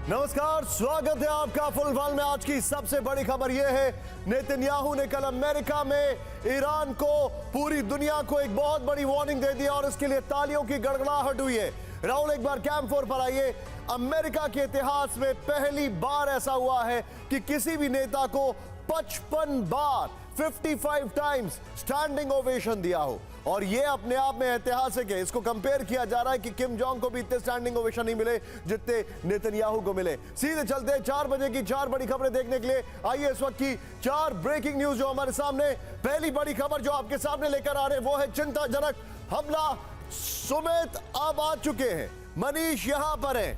नमस्कार, स्वागत है आपका फुलवाल में। आज की सबसे बड़ी खबर यह है, नेतन्याहू ने कल अमेरिका में ईरान को, पूरी दुनिया को एक बहुत बड़ी वार्निंग दे दी और इसके लिए तालियों की गड़गड़ाहट हुई है। राहुल एक बार कैंप 4 पर आइए। अमेरिका के इतिहास में पहली बार ऐसा हुआ है कि किसी भी नेता को 55 बार 55 टाइम्स स्टैंडिंग ओवेशन दिया हो, और यह अपने आप में ऐतिहासिक है। इसको कंपेयर किया जा रहा है कि किम जोंग को भी इतने स्टैंडिंग ओवेशन नहीं मिले जितने नेतन्याहू को मिले। सीधे चलते हैं 4 बजे की 4 बड़ी खबरें देखने के लिए। आइए इस वक्त की 4 ब्रेकिंग न्यूज जो हमारे सामने। पहली बड़ी खबर जो आपके सामने लेकर आ रहे हैं वो है चिंताजनक हमला। सुमित अब आ चुके हैं, मनीष यहां पर है।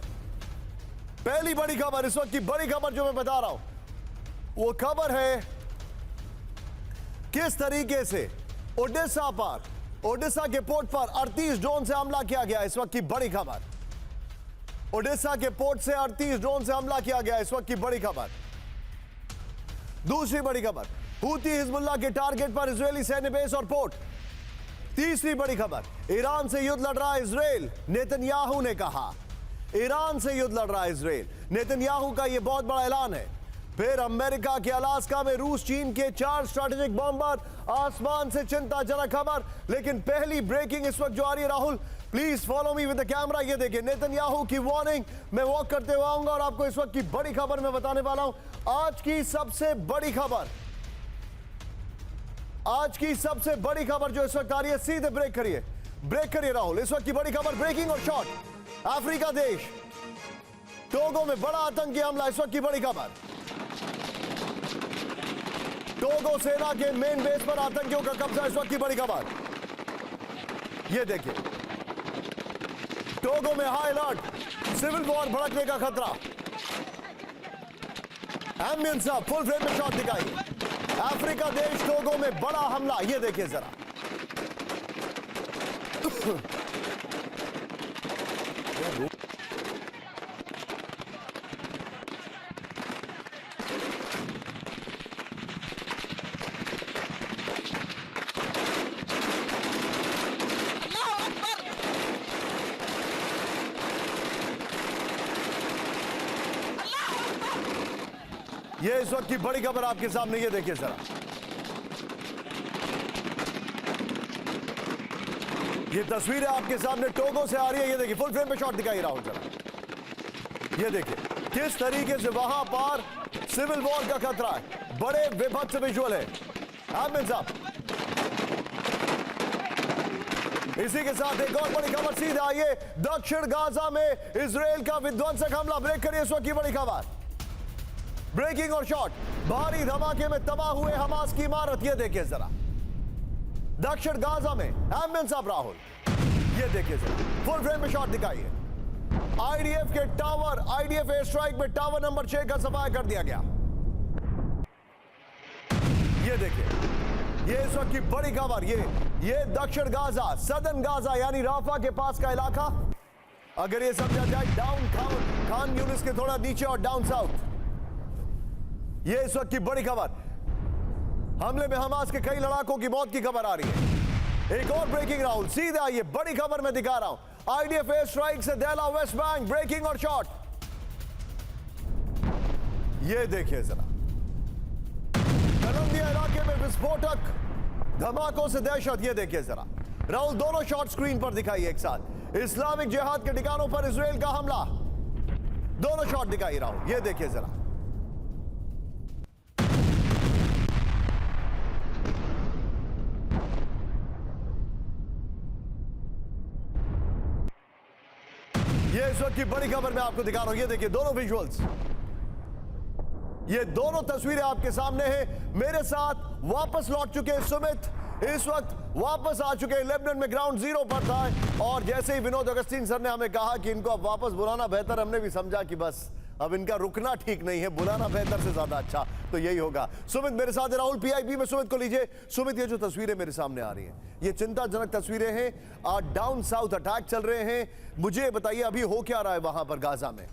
पहली बड़ी खबर, इस वक्त की बड़ी खबर जो मैं बता रहा हूं वो खबर है किस तरीके से ओडिशा पर, ओडिशा के पोर्ट पर 38 ड्रोन से हमला किया गया। इस वक्त की बड़ी खबर, ओडिशा के पोर्ट से 38 ड्रोन से हमला किया गया। इस वक्त की बड़ी खबर। दूसरी बड़ी खबर, हूती हिजबुल्लाह के टारगेट पर इजरायली सैन्य बेस और पोर्ट। तीसरी बड़ी खबर, ईरान से युद्ध लड़ रहा इजरायल, नेतन्याहू ने कहा। ईरान से युद्ध लड़ रहा इजरायल, नेतन्याहू का यह बहुत बड़ा ऐलान है। फिर अमेरिका के अलास्का में रूस चीन के 4 स्ट्रैटेजिक बॉम्बर, आसमान से चिंताजनक खबर। लेकिन पहली ब्रेकिंग इस वक्त जो आ रही है, Rahul please follow me with the camera. ये देखिए नेतन्याहू की वार्निंग। मैं वॉक करते हुए आऊंगा और आपको इस वक्त की बड़ी खबर मैं बताने वाला हूं। आज की सबसे बड़ी खबर, आज की सबसे बड़ी खबर जो इस वक्त आ रही है, सीधे ब्रेक करिए, ब्रेक करिए राहुल। इस वक्त की बड़ी खबर, ब्रेकिंग और शॉर्ट। अफ्रीका देश टोगो में बड़ा आतंकी हमला। इस वक्त की बड़ी खबर, टोगो सेना के मेन बेस पर आतंकियों का कब्जा। इस वक्त की बड़ी खबर, यह देखिए टोगो में हाई अलर्ट, सिविल वॉर भड़कने का खतरा। एम्बियंस फुल फ्रेम में शॉट दिखाइए। अफ्रीका देश टोगो में बड़ा हमला, यह देखिए जरा। ये इस वक्त की बड़ी खबर आपके सामने, ये देखिए जरा। ये तस्वीरें आपके सामने टोगो से आ रही है। ये देखिए फुल फ्रेम पे शॉट दिखाई रहा हूं जरा। ये देखिए किस तरीके से वहां पर सिविल वॉर का खतरा है। बड़े विभत्स विजुअल है। आमिर साहब, इसी के साथ एक और बड़ी खबर सीधे आइए। दक्षिण गाजा में इजरायल का विध्वंसक हमला। ब्रेक करिए इस वक्त की बड़ी खबर, ब्रेकिंग और शॉट। भारी धमाके में तबाह हुए हमास की इमारत। यह देखिए जरा दक्षिण गाजा में। एम्बियंस ऑफ राहुल, यह देखिए जरा फुल फ्रेम में शॉट दिखाइए। आईडीएफ के टावर, आईडीएफ एयर स्ट्राइक में टावर नंबर 6 का सफाया कर दिया गया। यह देखिए, यह इस वक्त की बड़ी खबर। ये दक्षिण गाजा, सदर्न गाजा यानी राफा के पास का इलाका। अगर ये समझा जाए डाउन खान यूनिस के थोड़ा नीचे और डाउन साउथ। यह इस वक्त की बड़ी खबर। हमले में हमास के कई लड़ाकों की मौत की खबर आ रही है। एक और ब्रेकिंग राहुल, सीधे आइए, बड़ी खबर मैं दिखा रहा हूं। आईडीएफ एयर स्ट्राइक से देला वेस्ट बैंक, ब्रेकिंग और शॉट। यह देखिए जरा कोलंबिया इलाके में विस्फोटक धमाकों से दहशत। यह देखिए जरा राहुल, दोनों शॉट स्क्रीन पर दिखाइए एक साथ। इस्लामिक जिहाद के ठिकानों पर इजरायल का हमला, दोनों शॉट दिखाइए राहुल। यह देखिए जरा, ये इस वक्त की बड़ी खबर मैं आपको दिखा रहा हूं। ये देखिए दोनों विजुअल्स, ये दोनों तस्वीरें आपके सामने हैं। मेरे साथ वापस लौट चुके हैं सुमित, इस वक्त वापस आ चुके हैं। लेबनान में ग्राउंड जीरो पर था और जैसे ही विनोद अगस्तीन सर ने हमें कहा कि इनको अब वापस बुलाना बेहतर, हमने भी समझा कि बस अब इनका रुकना ठीक नहीं है, बुलाना बेहतर से ज्यादा अच्छा तो यही होगा। सुमित मेरे साथ है, राहुल पीआईबी में सुमित को लीजिए। सुमित, ये जो तस्वीरें मेरे सामने आ रही हैं, ये चिंताजनक तस्वीरें हैं। डाउन साउथ अटैक चल रहे हैं। मुझे बताइए अभी हो क्या रहा है वहां पर गाजा में?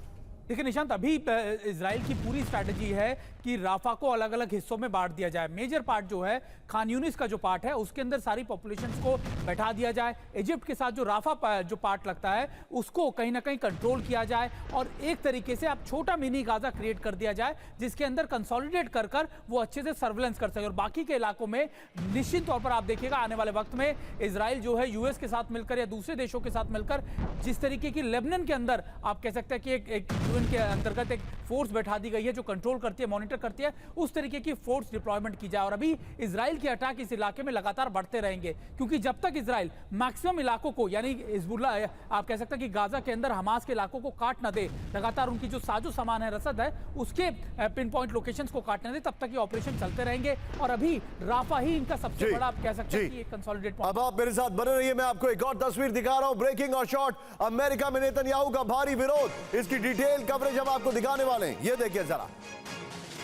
देखिए निशांत, अभी इजराइल की पूरी स्ट्रैटेजी है कि राफा को अलग अलग हिस्सों में बांट दिया जाए। मेजर पार्ट जो है खान यूनिस का जो पार्ट है उसके अंदर सारी पॉपुलेशंस को बैठा दिया जाए। इजिप्ट के साथ जो राफा जो पार्ट लगता है उसको कहीं ना कहीं कंट्रोल किया जाए और एक तरीके से आप छोटा मिनी गाजा क्रिएट कर दिया जाए जिसके अंदर कंसोलिडेट कर कर वो अच्छे से सर्वेलेंस कर सके। और बाकी के इलाकों में निश्चित तौर पर आप देखिएगा आने वाले वक्त में इजराइल जो है यूएस के साथ मिलकर या दूसरे देशों के साथ मिलकर जिस तरीके की लेबनान के अंदर आप कह सकते हैं कि एक यूएन के अंतर्गत एक फोर्स बैठा दी गई है जो कंट्रोल करती है, मॉनिटर करती है, उस तरीके की फोर्स डिप्लॉयमेंट की जाए। और अभी इजराइल के अटैक इस इलाके में लगातार बढ़ते रहेंगे क्योंकि जब तक इजराइल मैक्सिमम इलाकों को यानी हिजबुल्ला आप कह सकते हैं कि गाजा के अंदर हमास के इलाकों को काट ना दे, लगातार उनकी जो साजो सामान है, रसद है, उसके पिन पॉइंट लोकेशंस को काटने दे, तब तक ये ऑपरेशन चलते रहेंगे। और अभी राफा ही इनका सबसे बड़ा आप कह सकते हैं कि कंसोलिडेट पॉइंट। अब आप मेरे साथ बने रहिए, मैं आपको एक और तस्वीर दिखा रहा हूं, ब्रेकिंग और शॉर्ट। अमेरिका में नेतन्याहू का भारी विरोध, इसकी डिटेल कवरेज हम आपको दिखाने वाले हैं। ये देखिए जरा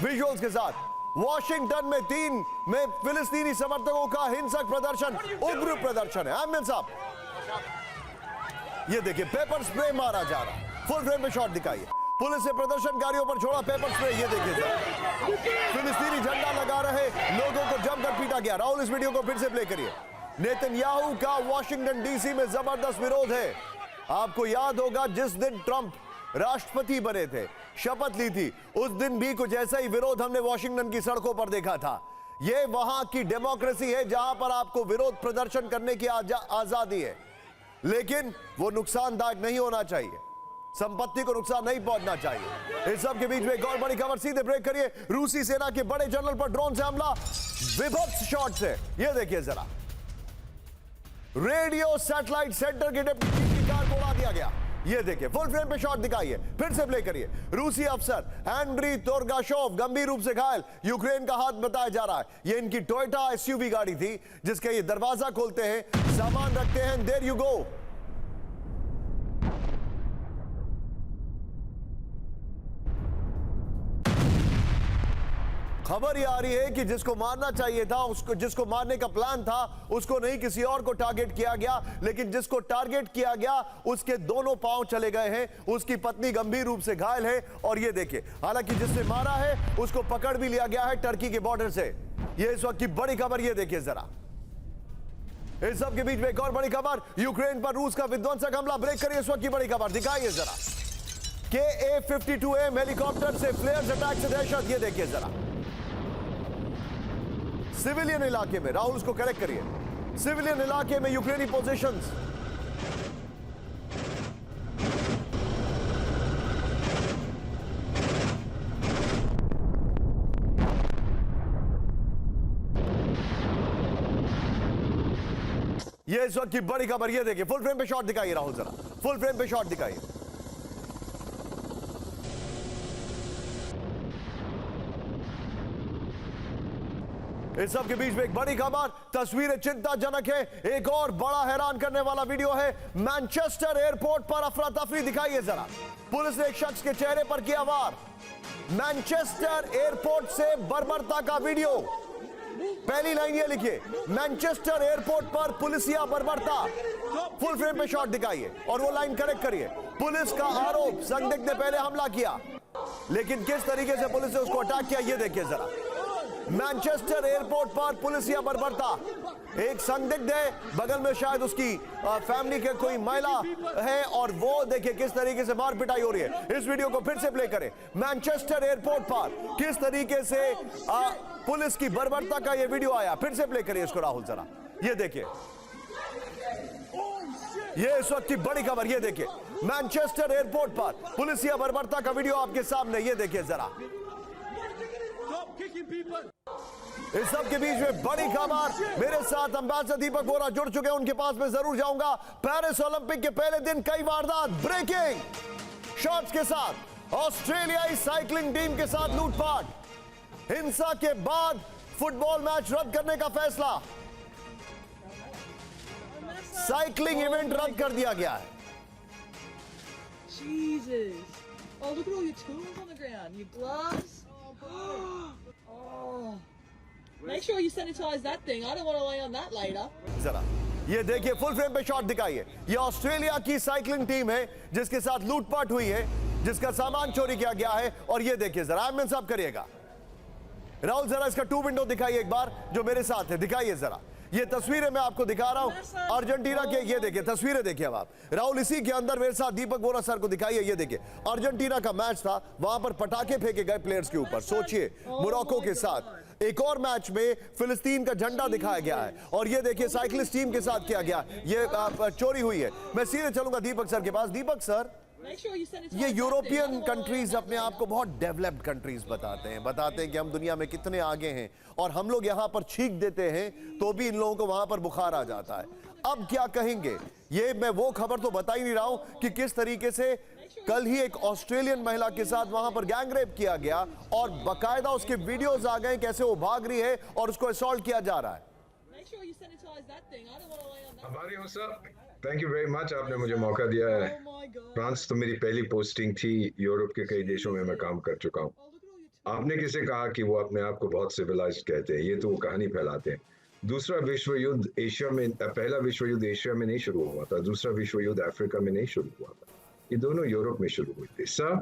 विजुअल्स के साथ। वॉशिंगटन में 3 में फिलिस्तीनी समर्थकों का हिंसक प्रदर्शन, उग्र प्रदर्शन है। आमिर साहब ये देखिए पेपर स्प्रे मारा जा रहा है, फुल फ्रेम में शॉट दिखाइए। पुलिस ने प्रदर्शनकारियों पर छोड़ा पेपर स्प्रे, ये देखिए जरा। फिलिस्तीनी झंडा लगा रहे लोगों को जमकर पीटा गया। राहुल इस वीडियो को फिर से प्ले करिए। नेतन्याहू का वॉशिंगटन डीसी में जबरदस्त विरोध है। आपको याद होगा जिस दिन ट्रंप राष्ट्रपति बने थे, शपथ ली थी, उस दिन भी कुछ ऐसा ही विरोध हमने वॉशिंगटन की सड़कों पर देखा था। यह वहां की डेमोक्रेसी है जहां पर आपको विरोध प्रदर्शन करने की आजादी है, लेकिन वो नुकसानदायक नहीं होना चाहिए, संपत्ति को नुकसान नहीं पहुंचना चाहिए। इस सब के बीच में एक और बड़ी खबर, सीधे ब्रेक करिए। रूसी सेना के बड़े जनरल पर ड्रोन से हमला, विभत्स शॉट से। यह देखिए जरा, रेडियो सैटेलाइट सेंटर के डिप्टी चीफ की कार को उड़ा दिया गया। ये देखिए फुल फ्रेम पे शॉट दिखाइए, फिर से प्ले करिए। रूसी अफसर एंड्री तोरगाशोव गंभीर रूप से घायल, यूक्रेन का हाथ बताया जा रहा है। ये इनकी टोयोटा एसयूवी गाड़ी थी जिसके ये दरवाजा खोलते हैं, सामान रखते हैं, देयर यू गो। खबर ये आ रही है कि जिसको मारना चाहिए था, उसको जिसको मारने का प्लान था, उसको नहीं किसी और को टारगेट किया गया, लेकिन जिसको टारगेट किया गया उसके दोनों पांव चले गए हैं, उसकी पत्नी गंभीर रूप से घायल है। और ये देखिए, हालांकि जिसने मारा है उसको पकड़ भी लिया गया है टर्की के बॉर्डर से। ये इस वक्त की बड़ी खबर, ये देखिए जरा। इस सब के बीच में एक और बड़ी खबर, यूक्रेन पर रूस का विध्वंसक हमला। ब्रेक करिए, इस वक्त की बड़ी खबर दिखाइए जरा। KA-52M हेलीकॉप्टर से फ्लेयर्स अटैक से दहशत, ये देखिए जरा। सिविलियन इलाके में, राहुल उसको करेक्ट करिए, सिविलियन इलाके में यूक्रेनी पोजीशंस। ये इस वक्त की बड़ी खबर, ये देखिए फुल फ्रेम पे शॉट दिखाइए राहुल जरा, फुल फ्रेम पे शॉट दिखाइए। इस सब के बीच में एक बड़ी खबर, तस्वीरें चिंताजनक है। एक और बड़ा हैरान करने वाला वीडियो है, मैनचेस्टर एयरपोर्ट पर अफरा तफरी दिखाइए जरा। पुलिस ने एक शख्स के चेहरे पर किया वार। मैनचेस्टर एयरपोर्ट से बर्बरता का वीडियो, पहली लाइन ये लिखिए, मैनचेस्टर एयरपोर्ट पर पुलिसिया बर्बरता। फुल फ्रेम पे शॉट दिखाइए और वो लाइन करेक्ट करिए। पुलिस का आरोप, संदिग्ध ने पहले हमला किया, लेकिन किस तरीके से पुलिस ने उसको अटैक किया ये देखिए जरा। मैनचेस्टर एयरपोर्ट पर पुलिसिया बर्बरता, एक संदिग्ध है, बगल में शायद उसकी फैमिली के कोई महिला है, और वो देखिए किस तरीके से मार पिटाई हो रही है। इस वीडियो को फिर से प्ले करें। मैनचेस्टर एयरपोर्ट पर किस तरीके से पुलिस की बर्बरता का ये वीडियो आया, फिर से प्ले करिए इसको राहुल जरा। ये देखिए, ये इस वक्त की बड़ी खबर, ये देखिए मैनचेस्टर एयरपोर्ट पर पुलिसिया बर्बरता का वीडियो आपके सामने, ये देखिए जरा। इस सब के बीच में बड़ी खबर, मेरे साथ अंबेसडर दीपक बोरा जुड़ चुके हैं, उनके पास में जरूर जाऊंगा। पेरिस ओलंपिक के पहले दिन कई वारदात, ब्रेकिंग शॉट्स के साथ, ऑस्ट्रेलियाई साइकिलिंग टीम के साथ लूटपाट, हिंसा के बाद फुटबॉल मैच रद्द करने का फैसला, साइकिलिंग इवेंट रद्द कर दिया गया है। Jesus. Oh, look at all your tools on the ground. Your gloves. Oh. Make sure you sanitize that thing. I don't want to lay on that later. जरा ये देखिए फुल फ्रेम पे shot दिखाइए। ये ऑस्ट्रेलिया की cycling team है जिसके साथ लूटपाट हुई है। जिसका सामान चोरी किया गया है। और ये देखिए जरा, आमिर साहब करिएगा, राहुल जरा इसका 2 विंडो दिखाइए एक बार, जो मेरे साथ है, दिखाइए जरा। ये तस्वीरें मैं आपको दिखा रहा हूं अर्जेंटीना के, ये देखिए तस्वीरें देखिए अब आप, राहुल इसी के अंदर मेरे साथ दीपक बोरा सर को दिखाइए। ये देखिए अर्जेंटीना का मैच था, वहां पर पटाखे फेंके गए प्लेयर्स के ऊपर। सोचिए मोरक्को के साथ एक और मैच में फिलिस्तीन का झंडा दिखाया गया है, और ये देखिए साइक्लिस्ट टीम के साथ किया गया, ये चोरी हुई है। मैं सीधे चलूंगा दीपक सर के पास। Deepak sir, Make sure you sanitize ये that यूरोपियन thing. कंट्रीज अपने आप को बहुत डेवलप्ड कंट्रीज बताते हैं कि हम दुनिया में कितने आगे हैं, और हम लोग यहाँ पर छींक देते हैं तो भी इन लोगों को वहां पर बुखार आ जाता है। अब क्या कहेंगे? ये मैं वो खबर तो बता ही नहीं रहा हूं कि किस तरीके से कल ही एक ऑस्ट्रेलियन महिला के साथ वहां पर गैंगरेप किया गया, और बकायदा उसके वीडियोस आ गए कैसे वो भाग रही है और उसको असॉल्ट किया जा रहा है। Make sure you sanitize that thing. I don't want to lie on that. हमारी हो sir, thank you very much, आपने मुझे मौका दिया है। Oh my god. फ्रांस तो मेरी पहली पोस्टिंग थी, यूरोप के कई देशों में मैं काम कर चुका हूँ। Oh, look at all your आपने किसे कहा कि वो अपने आप को बहुत सिविलाइज्ड कहते हैं? ये तो वो कहानी फैलाते हैं। दूसरा विश्व युद्ध एशिया में, पहला विश्व युद्ध एशिया में नहीं शुरू हुआ था, दूसरा विश्व युद्ध अफ्रीका में नहीं शुरू हुआ था, ये दोनों यूरोप में शुरू हुए थे। सर,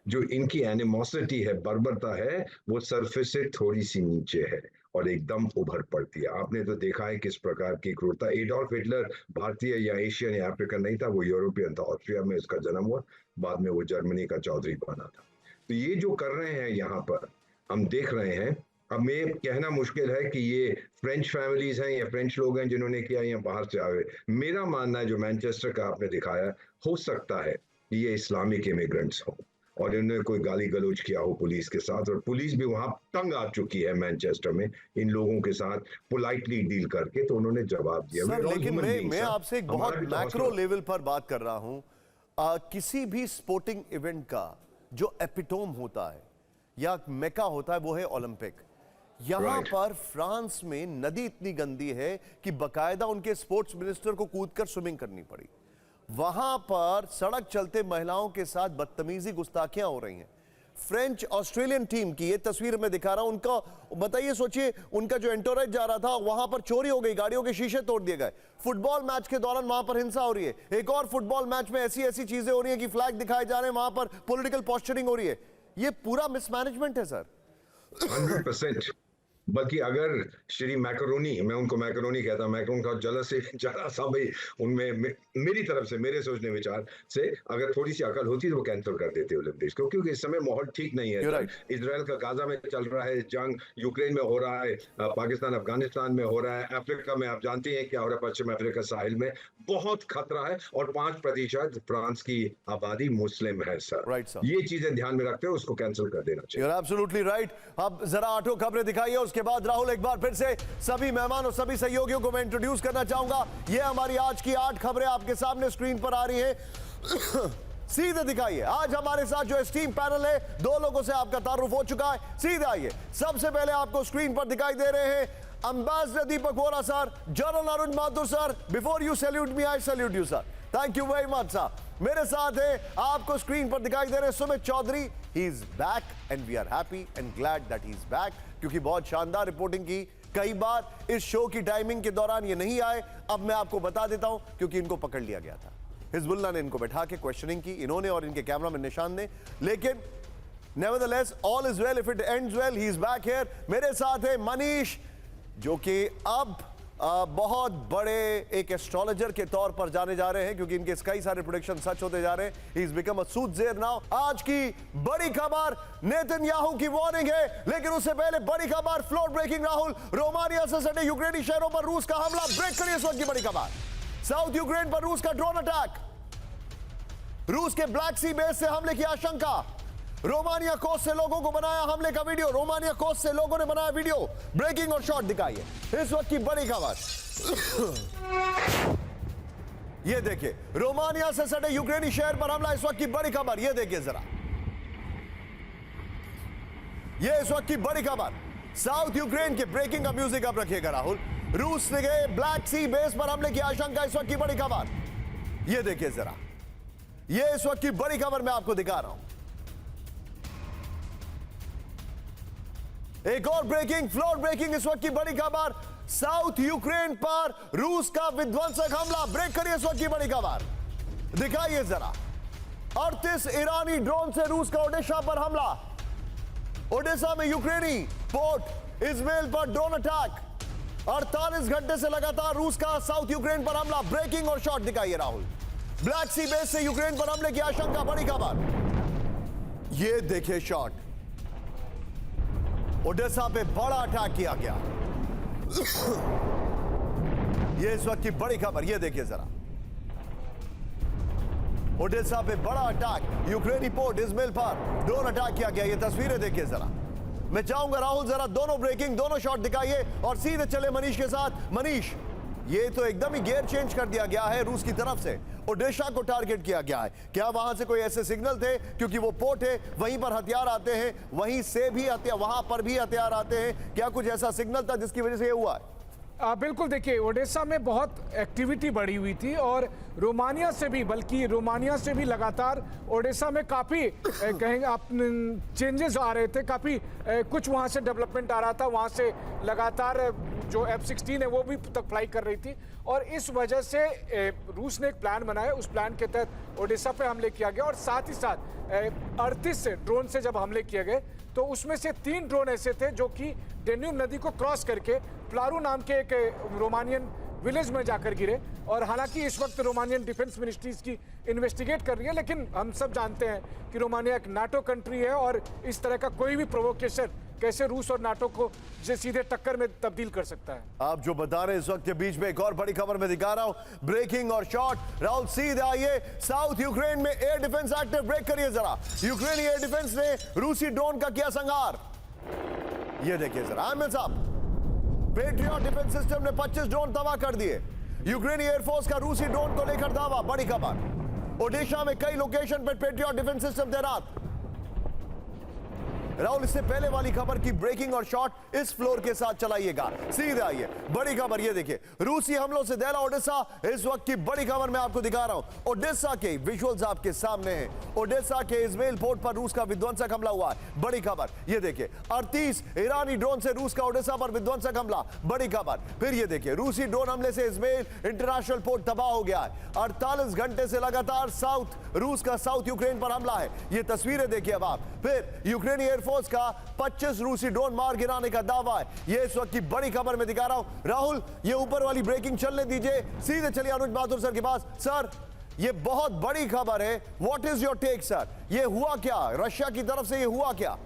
जो इनकी एनिमोसिटी है, बर्बरता है, वो सरफेस से थोड़ी सी नीचे है और एकदम उभर पड़ती है। आपने तो देखा है किस प्रकार की क्रूरता। एडोल्फ हिटलर भारतीय या एशियन या अफ्रीकन नहीं था, वो यूरोपियन था। ऑस्ट्रिया में उसका जन्म हुआ, बाद में वो जर्मनी का चौधरी बना था। तो ये जो कर रहे हैं यहाँ पर हम देख रहे हैं। अब मैं कहना मुश्किल है कि ये फ्रेंच फैमिलीज हैं या फ्रेंच लोग हैं जिन्होंने किया या बाहर से आए। मेरा मानना है जो मैनचेस्टर का आपने दिखाया, हो सकता है कि ये इस्लामिक इमिग्रेंट्स हो और इन्होंने कोई गाली गलौज किया हो पुलिस के साथ, और पुलिस भी वहां तंग आ चुकी है मैनचेस्टर में इन लोगों के साथ पोलाइटली डील करके, तो उन्होंने जवाब दिया। सर, लेकिन मैं आपसे एक बहुत मैक्रो लेवल पर बात कर रहा हूं। किसी भी स्पोर्टिंग इवेंट का जो एपिटोम होता है या मेका होता है वो है ओलंपिक। यहां पर फ्रांस में नदी इतनी गंदी है कि बकायदा उनके स्पोर्ट्स मिनिस्टर को कूदकर स्विमिंग करनी पड़ी। वहां पर सड़क चलते महिलाओं के साथ बदतमीजी, गुस्ताखियां हो रही हैं। फ्रेंच ऑस्ट्रेलियन टीम की ये तस्वीर मैं दिखा रहा हूं, उनका बताइए, सोचिए उनका जो एंटोरेज जा रहा था वहां पर चोरी हो गई, गाड़ियों के शीशे तोड़ दिए गए। फुटबॉल मैच के दौरान वहां पर हिंसा हो रही है। एक और फुटबॉल मैच में ऐसी ऐसी चीजें हो रही है कि फ्लैग दिखाए जा रहे हैं, वहां पर पॉलिटिकल पोस्चरिंग हो रही है। ये पूरा मिसमैनेजमेंट है सर। 100%। बल्कि अगर श्री मैकरोनी, मैं उनको मैकरोनी कहता हूं, मैकरोन का जरा सा भाई उनमें मेरी तरफ से, मेरे सोचने विचार से अगर थोड़ी सी अकल होती तो वो कैंसिल कर देते ओलंपिक्स को, क्योंकि इस समय माहौल ठीक नहीं है। इजराइल का गाजा में चल रहा है जंग, यूक्रेन में हो रहा है, पाकिस्तान अफगानिस्तान में हो रहा है, अफ्रीका में आप जानते हैं क्या हो रहा है, पश्चिम अफ्रीका साहिल में बहुत खतरा है, और 5% फ्रांस की आबादी मुस्लिम है सर। राइट सर, ये चीजें ध्यान में रखते हुए उसको कैंसिल कर देना चाहिए। You're absolutely right। अब जरा 8 खबरें दिखाइए, उसके बाद राहुल एक बार फिर से सभी मेहमान और सभी सहयोगियों को मैं इंट्रोड्यूस करना चाहूंगा। ये हमारी आज की 8 खबरें आपके सामने स्क्रीन पर आ रही हैं। सीधे दिखाइए। आज हमारे साथ जो स्टीम पैनल है, 2 लोगों से आपका तारुफ हो चुका है। सीधे आइए। सबसे पहले आपको स्क्रीन पर दिखाई दे रहे हैं ambassador Deepak Bora sir, general Arun Mathur sir. Before you salute me, I salute you sir. Thank you very much sir. मेरे साथ है, आपको स्क्रीन पर दिखाई दे रहे हैं Sumit Chaudhary. He is back and we are happy and glad that he is back, क्योंकि बहुत शानदार रिपोर्टिंग की। कई बार इस शो की टाइमिंग के दौरान ये नहीं आए। अब मैं आपको बता देता हूं, क्योंकि इनको पकड़ लिया गया था। हिजबुल्लाह ने इनको बैठा के क्वेश्चनिंग की, इन्होंने और इनके कैमरामैन निशान ने। लेकिन nevertheless all is well if it ends well. He is back here. मेरे साथ है मनीष, जो कि अब बहुत बड़े एक एस्ट्रोलॉजर के तौर पर जाने जा रहे हैं, क्योंकि इनके कई सारे प्रेडिक्शन सच होते जा रहे हैं। ही इज बिकम अ सूटजेयर नाउ। आज की बड़ी खबर नेतन्याहू की वार्निंग है, लेकिन उससे पहले बड़ी खबर, फ्लोर ब्रेकिंग राहुल। रोमानिया से सटे यूक्रेनी शहरों पर रूस का हमला। ब्रेक करिए इस वक्त की बड़ी खबर। साउथ यूक्रेन पर रूस का ड्रोन अटैक। रूस के ब्लैक सी बेस से हमले की आशंका। रोमानिया कोस्ट से लोगों को बनाया हमले का वीडियो। रोमानिया कोस्ट से लोगों ने बनाया वीडियो। ब्रेकिंग और शॉट दिखाइए इस वक्त की बड़ी खबर। ये देखिए, रोमानिया से सटे यूक्रेनी शहर पर हमला, इस वक्त की बड़ी खबर। ये देखिए जरा, ये इस वक्त की बड़ी खबर। साउथ यूक्रेन के ब्रेकिंग का म्यूजिक अब रखिएगा राहुल। रूस ने गए ब्लैक सी बेस पर हमले की आशंका, इस वक्त की बड़ी खबर। ये देखिए जरा, ये इस वक्त की बड़ी खबर मैं आपको दिखा रहा हूं। एक और ब्रेकिंग, फ्लोर ब्रेकिंग, इस वक्त की बड़ी खबर। साउथ यूक्रेन पर रूस का विध्वंसक हमला। ब्रेक करिए इस वक्त की बड़ी खबर, दिखाइए जरा। 38 ईरानी ड्रोन से रूस का ओडेशा पर हमला। ओडेशा में यूक्रेनी पोर्ट इजमेल पर ड्रोन अटैक। 48 घंटे से लगातार रूस का साउथ यूक्रेन पर हमला। ब्रेकिंग और शॉट दिखाइए राहुल। ब्लैक सी बेस से यूक्रेन पर हमले की आशंका, बड़ी खबर। ये देखिए शॉट। ओडेसा पे बड़ा अटैक किया गया। ये इस वक्त की बड़ी खबर, ये देखिए जरा। ओडेसा पे बड़ा अटैक, यूक्रेनी पोर्ट इजमेल पर ड्रोन अटैक किया गया। ये तस्वीरें देखिए जरा। मैं चाहूंगा राहुल जरा दोनों ब्रेकिंग, दोनों शॉट दिखाइए और सीधे चले मनीष के साथ। मनीष, ये तो एकदम ही गियर चेंज कर दिया गया है रूस की तरफ से। ओडेशा को टारगेट किया गया है। क्या वहां से कोई ऐसे सिग्नल थे, क्योंकि वो पोर्ट है, वहीं पर हथियार आते हैं, वहीं से भी हथियार, वहां पर भी हथियार आते हैं, क्या कुछ ऐसा सिग्नल था जिसकी वजह से ये हुआ है? बिल्कुल, देखिए ओडेसा में बहुत एक्टिविटी बढ़ी हुई थी और रोमानिया से भी, बल्कि रोमानिया से भी लगातार ओडेसा में काफ़ी कहेंगे आप चेंजेस आ रहे थे। काफ़ी कुछ वहाँ से डेवलपमेंट आ रहा था। वहाँ से लगातार जो F-16 है वो भी तक फ्लाई कर रही थी और इस वजह से रूस ने एक प्लान बनाया। उस प्लान के तहत ओडेसा पे हमले किया गया और साथ ही साथ 38 ड्रोन से जब हमले किए गए तो उसमें से 3 ड्रोन ऐसे थे जो कि डेन्यूब नदी को क्रॉस करके प्लारू नाम के एक रोमानियन विलेज में जाकर गिरे। और हालांकि इस वक्त रोमानियन डिफेंस मिनिस्ट्रीज की इन्वेस्टिगेट कर रही है, लेकिन हम सब जानते हैं कि रोमानिया एक नाटो कंट्री है और इस तरह का कोई भी प्रोवोकेशन कैसे रूस और नाटो को सीधे टक्कर में तब्दील कर सकता है। आप जो बता रहे हैं इस वक्त के बीच में एक और बड़ी खबर मैं दिखा रहा हूं, ब्रेकिंग और शॉट। राहुल सीधे आइए, साउथ यूक्रेन में एयर डिफेंस एक्टिव, ब्रेक करिए जरा। यूक्रेनी एयर डिफेंस ने रूसी ड्रोन का किया संहार। ये देखिए जरा आमिर साहब, पेट्रियट डिफेंस सिस्टम ने 25 ड्रोन तबाह कर दिए। यूक्रेनी एयरफोर्स का रूसी ड्रोन को लेकर दावा, बड़ी खबर। ओडेशा में कई लोकेशन पर पेट्रियट डिफेंस सिस्टम तैनात। राहुल, इससे पहले वाली खबर की ब्रेकिंग और शॉट इस फ्लोर के साथ चलाइएगा। सीधे आइए, बड़ी खबर ये देखिए, रूसी हमलों से दहला ओडेसा। इस वक्त की बड़ी खबर मैं आपको दिखा रहा हूं। ओडेसा के विजुअल्स आपके सामने हैं। ओडेसा के इजमेल पोर्ट पर रूस का विध्वंसक हमला हुआ है, बड़ी खबर ये देखिए। 38 ईरानी ड्रोन से रूस का ओडेसा पर विध्वंसक हमला, बड़ी खबर। फिर ये देखिए, रूसी ड्रोन हमले से इजमेल इंटरनेशनल पोर्ट तबाह हो गया है। 48 घंटे से लगातार रूस का साउथ यूक्रेन पर हमला है। ये तस्वीरें देखिए अब आप। फिर यूक्रेनी एयरफोर्स का 25 रूसी ड्रोन मार गिराने का दावा है। ये इस वक्त की बड़ी खबर मैं दिखा रहा हूं। राहुल, ये ऊपर वाली ब्रेकिंग चलने दीजिए। सीधे चलिए अनुज बहादुर सर के पास। सर, ये बहुत बड़ी खबर है, what is your take sir? ये हुआ क्या, रशिया की तरफ से ये हुआ क्या?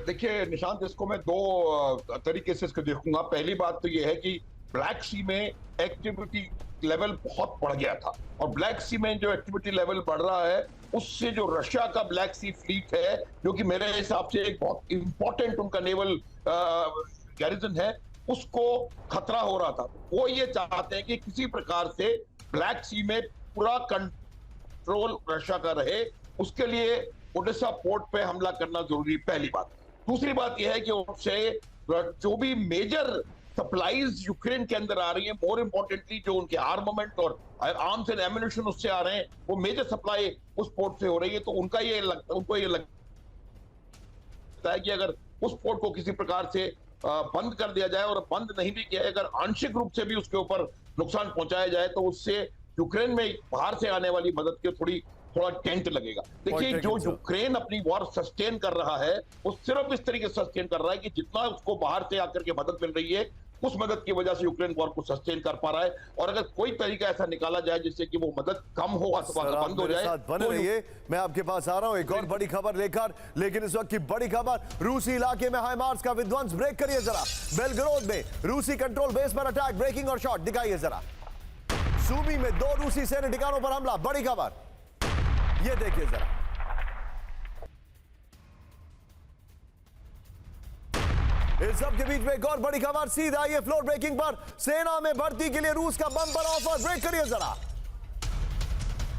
देखिए निशांत, इसको मैं 2 तरीके से इसको देखूंगा। पहली बात तो ये है कि ब्लैक सी में एक्टिविटी लेवल बहुत बढ़ गया था और ब्लैक सी में जो एक्टिविटी लेवल बढ़ रहा है उससे जो रशिया का ब्लैक सी फ्लीट है, जो कि मेरे हिसाब से एक बहुत इंपॉर्टेंट उनका नेवल गैरिजन है, उसको खतरा हो रहा था। वो ये चाहते हैं कि किसी प्रकार से ब्लैक सी में पूरा कंट्रोल रशिया का रहे। उसके लिए ओडेसा पोर्ट पे हमला करना जरूरी, पहली बात। दूसरी बात यह है कि उससे जो भी मेजर सप्लाईज यूक्रेन के अंदर आ रही है, मोर इंपॉर्टेंटली जो उनके आर्मामेंट और आर्म्स एंड एम्युनिशन उससे आ रहे हैं, वो मेजर सप्लाई उस पोर्ट से हो रही है। तो उनको ये लगता है कि अगर उस पोर्ट को किसी प्रकार से बंद कर दिया जाए, और बंद नहीं भी किया, अगर आंशिक रूप से भी उसके ऊपर नुकसान पहुंचाया जाए, तो उससे यूक्रेन में बाहर से आने वाली मदद की थोड़ा टेंट लगेगा। देखिए, जो यूक्रेन अपनी वॉर सस्टेन कर रहा है वो सिर्फ इस तरीके से सस्टेन कर रहा है कि जितना उसको बाहर से आकर के मदद मिल रही है, उस मदद की वजह से यूक्रेन वॉर को सस्टेन कर पा रहा है। और अगर कोई तरीका ऐसा निकाला जाए जिससे कि वो मदद कम हो अथवा बंद हो जाए, बने रहिए, मैं आपके पास आ रहा हूं एक और बड़ी खबर लेकर। लेकिन इस वक्त की बड़ी खबर, रूसी इलाके में हाइमार्स का विध्वंस। ब्रेक करिए जरा। बेलग्राद में रूसी कंट्रोल बेस पर अटैक, ब्रेकिंग और शॉट दिखाइए जरा। सूमी में 2 रूसी सैन्य ठिकानों पर हमला, बड़ी खबर ये देखिए जरा। इस सब के बीच में एक और बड़ी खबर, सीधा आइए फ्लोर ब्रेकिंग पर। सेना में भर्ती के लिए रूस का बम्पर ऑफर, ब्रेक करिए जरा।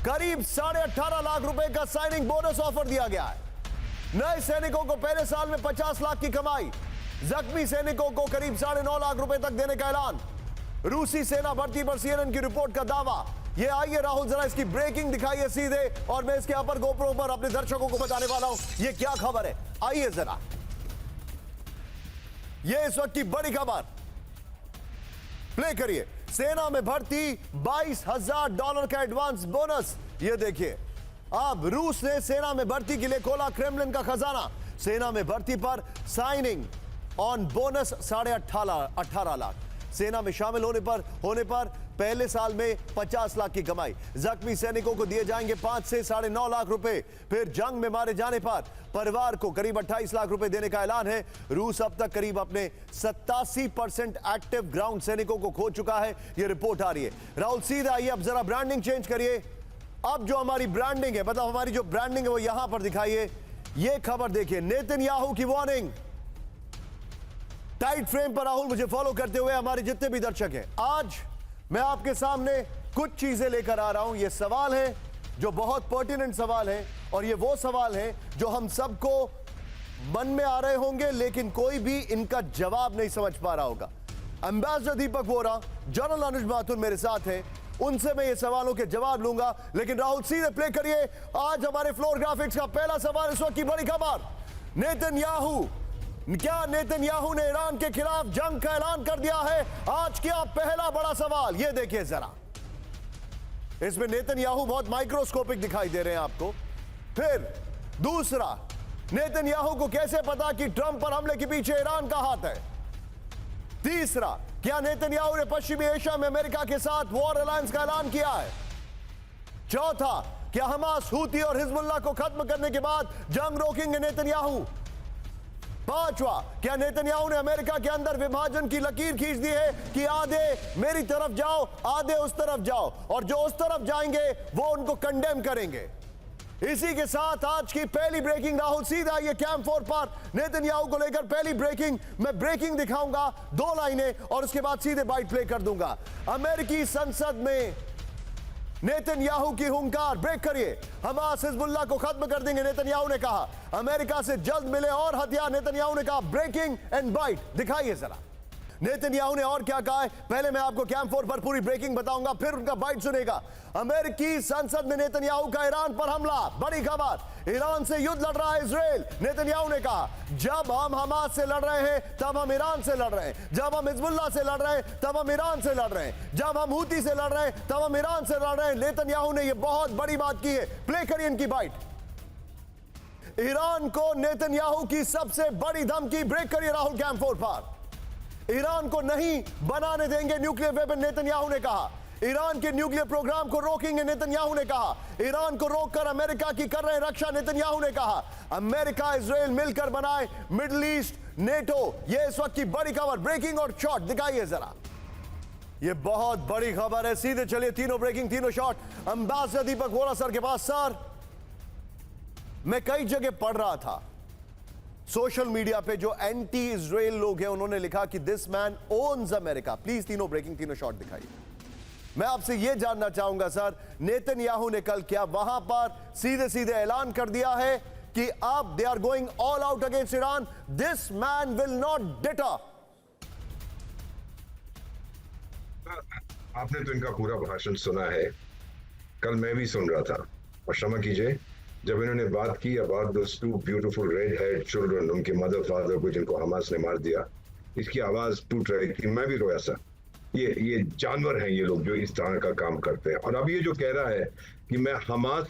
करीब 18.5 लाख रुपए का साइनिंग बोनस ऑफर दिया गया है। नए सैनिकों को पहले साल में 50 लाख की कमाई, जख्मी सैनिकों को करीब 9.5 लाख रुपए तक देने का ऐलान। रूसी सेना भर्ती पर CNN की रिपोर्ट का दावा। ये आइए राहुल, जरा इसकी ब्रेकिंग दिखाइए सीधे, और मैं इसके अपर गोप्रो पर अपने दर्शकों को बताने वाला हूं ये क्या खबर है। आइए जरा, ये इस वक्त की बड़ी खबर, प्ले करिए। सेना में भर्ती, $22,000 का एडवांस बोनस। ये देखिए, अब रूस ने सेना में भर्ती के लिए खोला क्रेमलिन का खजाना। सेना में भर्ती पर साइनिंग ऑन बोनस 18.5 लाख। सेना में शामिल होने पर पहले साल में 50 लाख की कमाई। जख्मी सैनिकों को दिए जाएंगे 5 से 9.5 लाख रुपए। फिर जंग में मारे जाने पर परिवार को करीब 28 लाख रुपए देने का ऐलान है। रूस अब तक करीब अपने 87% एक्टिव ग्राउंड सैनिकों को खो चुका है, यह रिपोर्ट आ रही है। राहुल सीधे आइए, अब जरा ब्रांडिंग चेंज करिए। अब जो हमारी ब्रांडिंग है, मतलब हमारी जो ब्रांडिंग है वो यहां पर दिखाइए। यह खबर देखिए, नेतन्याहू की वार्निंग। टाइट फ्रेम पर राहुल मुझे फॉलो करते हुए हमारे जितने भी दर्शक हैं, आज मैं आपके सामने कुछ चीजें लेकर आ रहा हूं। ये सवाल है जो बहुत पर्टिनेंट सवाल है, और ये वो सवाल है जो हम सबको मन में आ रहे होंगे, लेकिन कोई भी इनका जवाब नहीं समझ पा रहा होगा। एम्बेसडर दीपक वोरा, जनरल अनुज माथुर मेरे साथ हैं, उनसे मैं ये सवालों के जवाब लूंगा। लेकिन राहुल सीधे प्ले करिए। आज हमारे फ्लोर ग्राफिक्स का पहला सवाल, इस वक्त की बड़ी खबर, नेतन्याहू, क्या नेतन्याहू ने ईरान के खिलाफ जंग का ऐलान कर दिया है? आज क्या पहला बड़ा सवाल, ये देखिए जरा। इसमें नेतन्याहू बहुत माइक्रोस्कोपिक दिखाई दे रहे हैं आपको। फिर दूसरा, नेतन्याहू को कैसे पता कि ट्रंप पर हमले के पीछे ईरान का हाथ है? तीसरा, क्या नेतन्याहू ने पश्चिमी एशिया में अमेरिका के साथ वॉर अलायंस का ऐलान किया है? चौथा, क्या हमास, हूती और हिजबुल्लाह को खत्म करने के बाद जंग रोकेंगे नेतन्याहू? पांचवा, क्या नेतन्याहू ने अमेरिका के अंदर विभाजन की लकीर खींच दी है कि आधे मेरी तरफ जाओ, आधे उस तरफ जाओ, और जो उस तरफ जाएंगे वो उनको कंडेम करेंगे? इसी के साथ आज की पहली ब्रेकिंग, राहुल सीधा ये कैंप 4 पर नेतन्याहू को लेकर पहली ब्रेकिंग। मैं ब्रेकिंग दिखाऊंगा, 2 लाइनें, और उसके बाद सीधे बाइट प्ले कर दूंगा। अमेरिकी संसद में नेतन्याहू की हुंकार, ब्रेक करिए। हमास, हिजबुल्लाह को खत्म कर देंगे, नेतन्याहू ने कहा। अमेरिका से जल्द मिले और हथियार, नेतन्याहू ने कहा। ब्रेकिंग एंड बाइट दिखाइए जरा, नेतन्याहू ने और क्या कहा है। पहले मैं आपको कैंप 4 पर पूरी ब्रेकिंग बताऊंगा, फिर उनका बाइट सुनेगा। अमेरिकी संसद में नेतन्याहू का ईरान पर हमला, बड़ी खबर। ईरान से युद्ध लड़ रहा है इजराइल, नेतन्याहू ने कहा। जब हम हमास से लड़ रहे हैं तब हम ईरान से लड़ रहे हैं, जब हम हिजबुल्लाह से लड़ रहे हैं तब हम ईरान से लड़ रहे हैं, जब हम हूती से लड़ रहे हैं तब हम ईरान से लड़ रहे हैं। नेतन्याहू ने यह बहुत बड़ी बात की है। प्ले करिए इनकी बाइट। ईरान को नेतन्याहू की सबसे बड़ी धमकी, ब्रेक करिए राहुल कैंप 4 पर। ईरान को नहीं बनने देंगे न्यूक्लियर वेपन, नेतन्याहू ने कहा। ईरान के न्यूक्लियर प्रोग्राम को रोकेंगे, नेतन्याहू ने कहा। ईरान को रोककर अमेरिका की कर रहे रक्षा, नेतन्याहू ने कहा। अमेरिका इजराइल मिलकर बनाए मिडिल ईस्ट नेटो, यह इस वक्त की बड़ी खबर। ब्रेकिंग और शॉट दिखाइए जरा, यह बहुत बड़ी खबर है। सीधे चलिए, तीनों ब्रेकिंग, तीनों शॉट। एम्बेसडर दीपक वोरा सर के पास। सर, मैं कई जगह पढ़ रहा था, सोशल मीडिया पे जो एंटी इजराइल लोग हैं उन्होंने लिखा कि this man owns America. Please तीनों ब्रेकिंग, तीनों शॉट दिखाइए। मैं आपसे यह जानना चाहूंगा सर, नेतन्याहू ने कल क्या वहां पर सीधे सीधे ऐलान कर दिया है कि अब they are going all out against Iran, this man will not deter? आपने तो इनका पूरा भाषण सुना है, कल मैं भी सुन रहा था, और क्षमा कीजिए जब इन्होंने बात की about those 2 beautiful red head children, उनके मदर फादर को जिनको हमास ने मार दिया, इसकी आवाज टूट रही थी, मैं भी रोया सर। ये जानवर हैं ये लोग जो इस तरह का काम करते हैं। और अब ये जो कह रहा है कि मैं हमास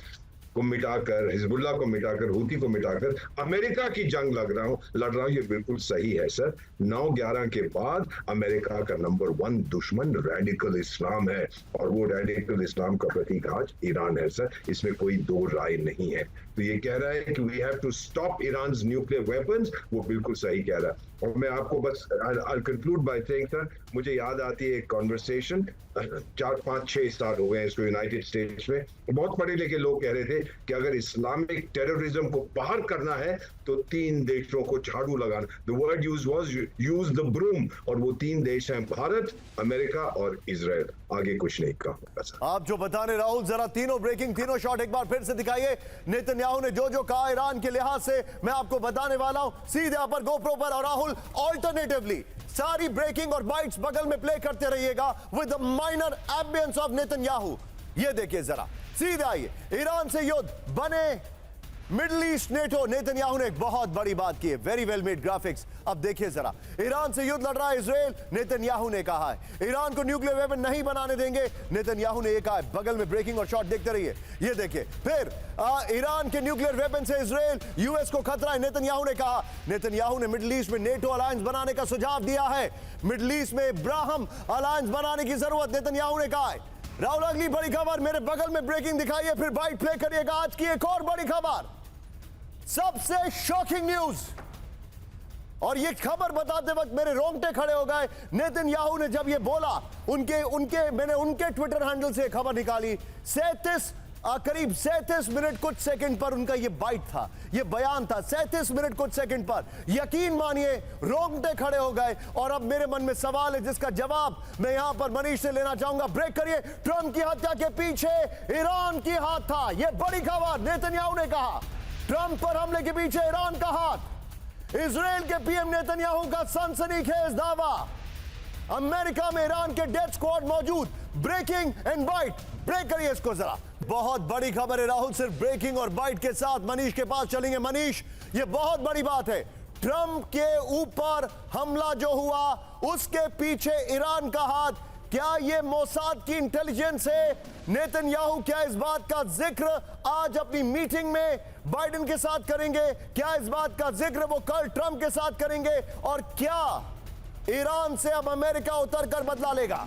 को मिटाकर, हिजबुल्लाह को मिटाकर, हूती को मिटाकर अमेरिका की जंग लड़ रहा हूं, ये बिल्कुल सही है सर। 9/11 के बाद अमेरिका का नंबर 1 दुश्मन रेडिकल इस्लाम है, और वो रेडिकल इस्लाम का प्रतीक आज ईरान है सर, इसमें कोई दो राय नहीं है। तो ये कह रहा है कि we have to stop Iran nuclear weapons, वो बिल्कुल सही कह रहा है। और मैं आपको बस I conclude by saying sir, मुझे याद आती है एक कॉन्वर्सेशन, 4, 5, 6 साल हो गए इसको यूनाइटेड स्टेट्स में, बहुत पढ़े लिखे लोग कह रहे थे कि अगर इस्लामिक टेररिज्म को बाहर करना है तो 3 देशों को झाड़ू लगाना, the word use was use the broom, और वो 3 देश हैं भारत, अमेरिका और इजराइल। आगे कुछ नहीं कहा सर। आप जो बता रहे राहुल, जरा तीनों ब्रेकिंग, तीनों शॉट एक बार फिर से दिखाइए। नेतन्याहू ने जो जो कहा ईरान के लिहाज से मैं आपको बताने वाला हूं, सीधे आप पर गोप्रो पर, और राहुल ऑल्टरनेटिवली सारी ब्रेकिंग और बाइट्स बगल में प्ले करते रहिएगा with the minor ambience of Netanyahu. ये देखिए जरा, सीधे आइए। ईरान से युद्ध, बने मिडिल ईस्ट नेटो, नेतन्याहू ने एक बहुत बड़ी बात की है, वेरी वेल मेड ग्राफिक्स। अब देखिए जरा, ईरान से युद्ध लड़ रहा है इजराइल, नेतन्याहू ने कहा है ईरान को न्यूक्लियर वेपन नहीं बनाने देंगे, नेतन्याहू ने यह कहा है। बगल में ब्रेकिंग और शॉट देखते रहिए, ये देखिए। फिर ईरान के न्यूक्लियर वेपन से इजराइल यूएस को खतरा है, नेतन्याहू ने कहा। नेतन्याहू ने मिडिल ईस्ट में नेटो अलायंस बनाने का सुझाव दिया है, मिडिल ईस्ट में इब्राहिम अलायंस बनाने की जरूरत नेतन्याहू ने कहा है। राहुल, अगली बड़ी खबर मेरे बगल में ब्रेकिंग दिखाइए, फिर बाइट प्ले करिएगा। आज की एक और बड़ी खबर, सबसे शॉकिंग न्यूज, और ये खबर बताते वक्त मेरे रोंगटे खड़े हो गए। नेतन्याहू ने जब ये बोला, मैंने उनके ट्विटर हैंडल से खबर निकाली। करीब 37 मिनट कुछ सेकंड पर उनका ये बाइट था, ये बयान था, 37 मिनट कुछ सेकंड पर। यकीन मानिए रोंगटे खड़े हो गए। और अब मेरे मन में सवाल है जिसका जवाब मैं यहां पर मनीष से लेना चाहूंगा। ब्रेक करिए। ट्रंप की हत्या के पीछे ईरान की हाथ था, यह बड़ी खबर। नेतन्याहू ने कहा ट्रंप पर हमले के पीछे ईरान का हाथ। इजराइल के पीएम नेतन्याहू का सनसनीखेज दावा, अमेरिका में ईरान के डेथ स्क्वाड मौजूद। ब्रेकिंग एंड बाइट, ब्रेक करिए इसको जरा। बहुत बड़ी खबर है राहुल, सिर्फ ब्रेकिंग और बाइट के साथ मनीष के पास चलेंगे। मनीष, ये बहुत बड़ी बात है, ट्रंप के ऊपर हमला जो हुआ उसके पीछे ईरान का हाथ। क्या ये मोसाद की इंटेलिजेंस है? नेतन्याहू क्या इस बात का जिक्र आज अपनी मीटिंग में बाइडेन के साथ करेंगे? क्या इस बात का जिक्र वो कल ट्रंप के साथ करेंगे? और क्या ईरान से अब अमेरिका उतरकर बदला लेगा?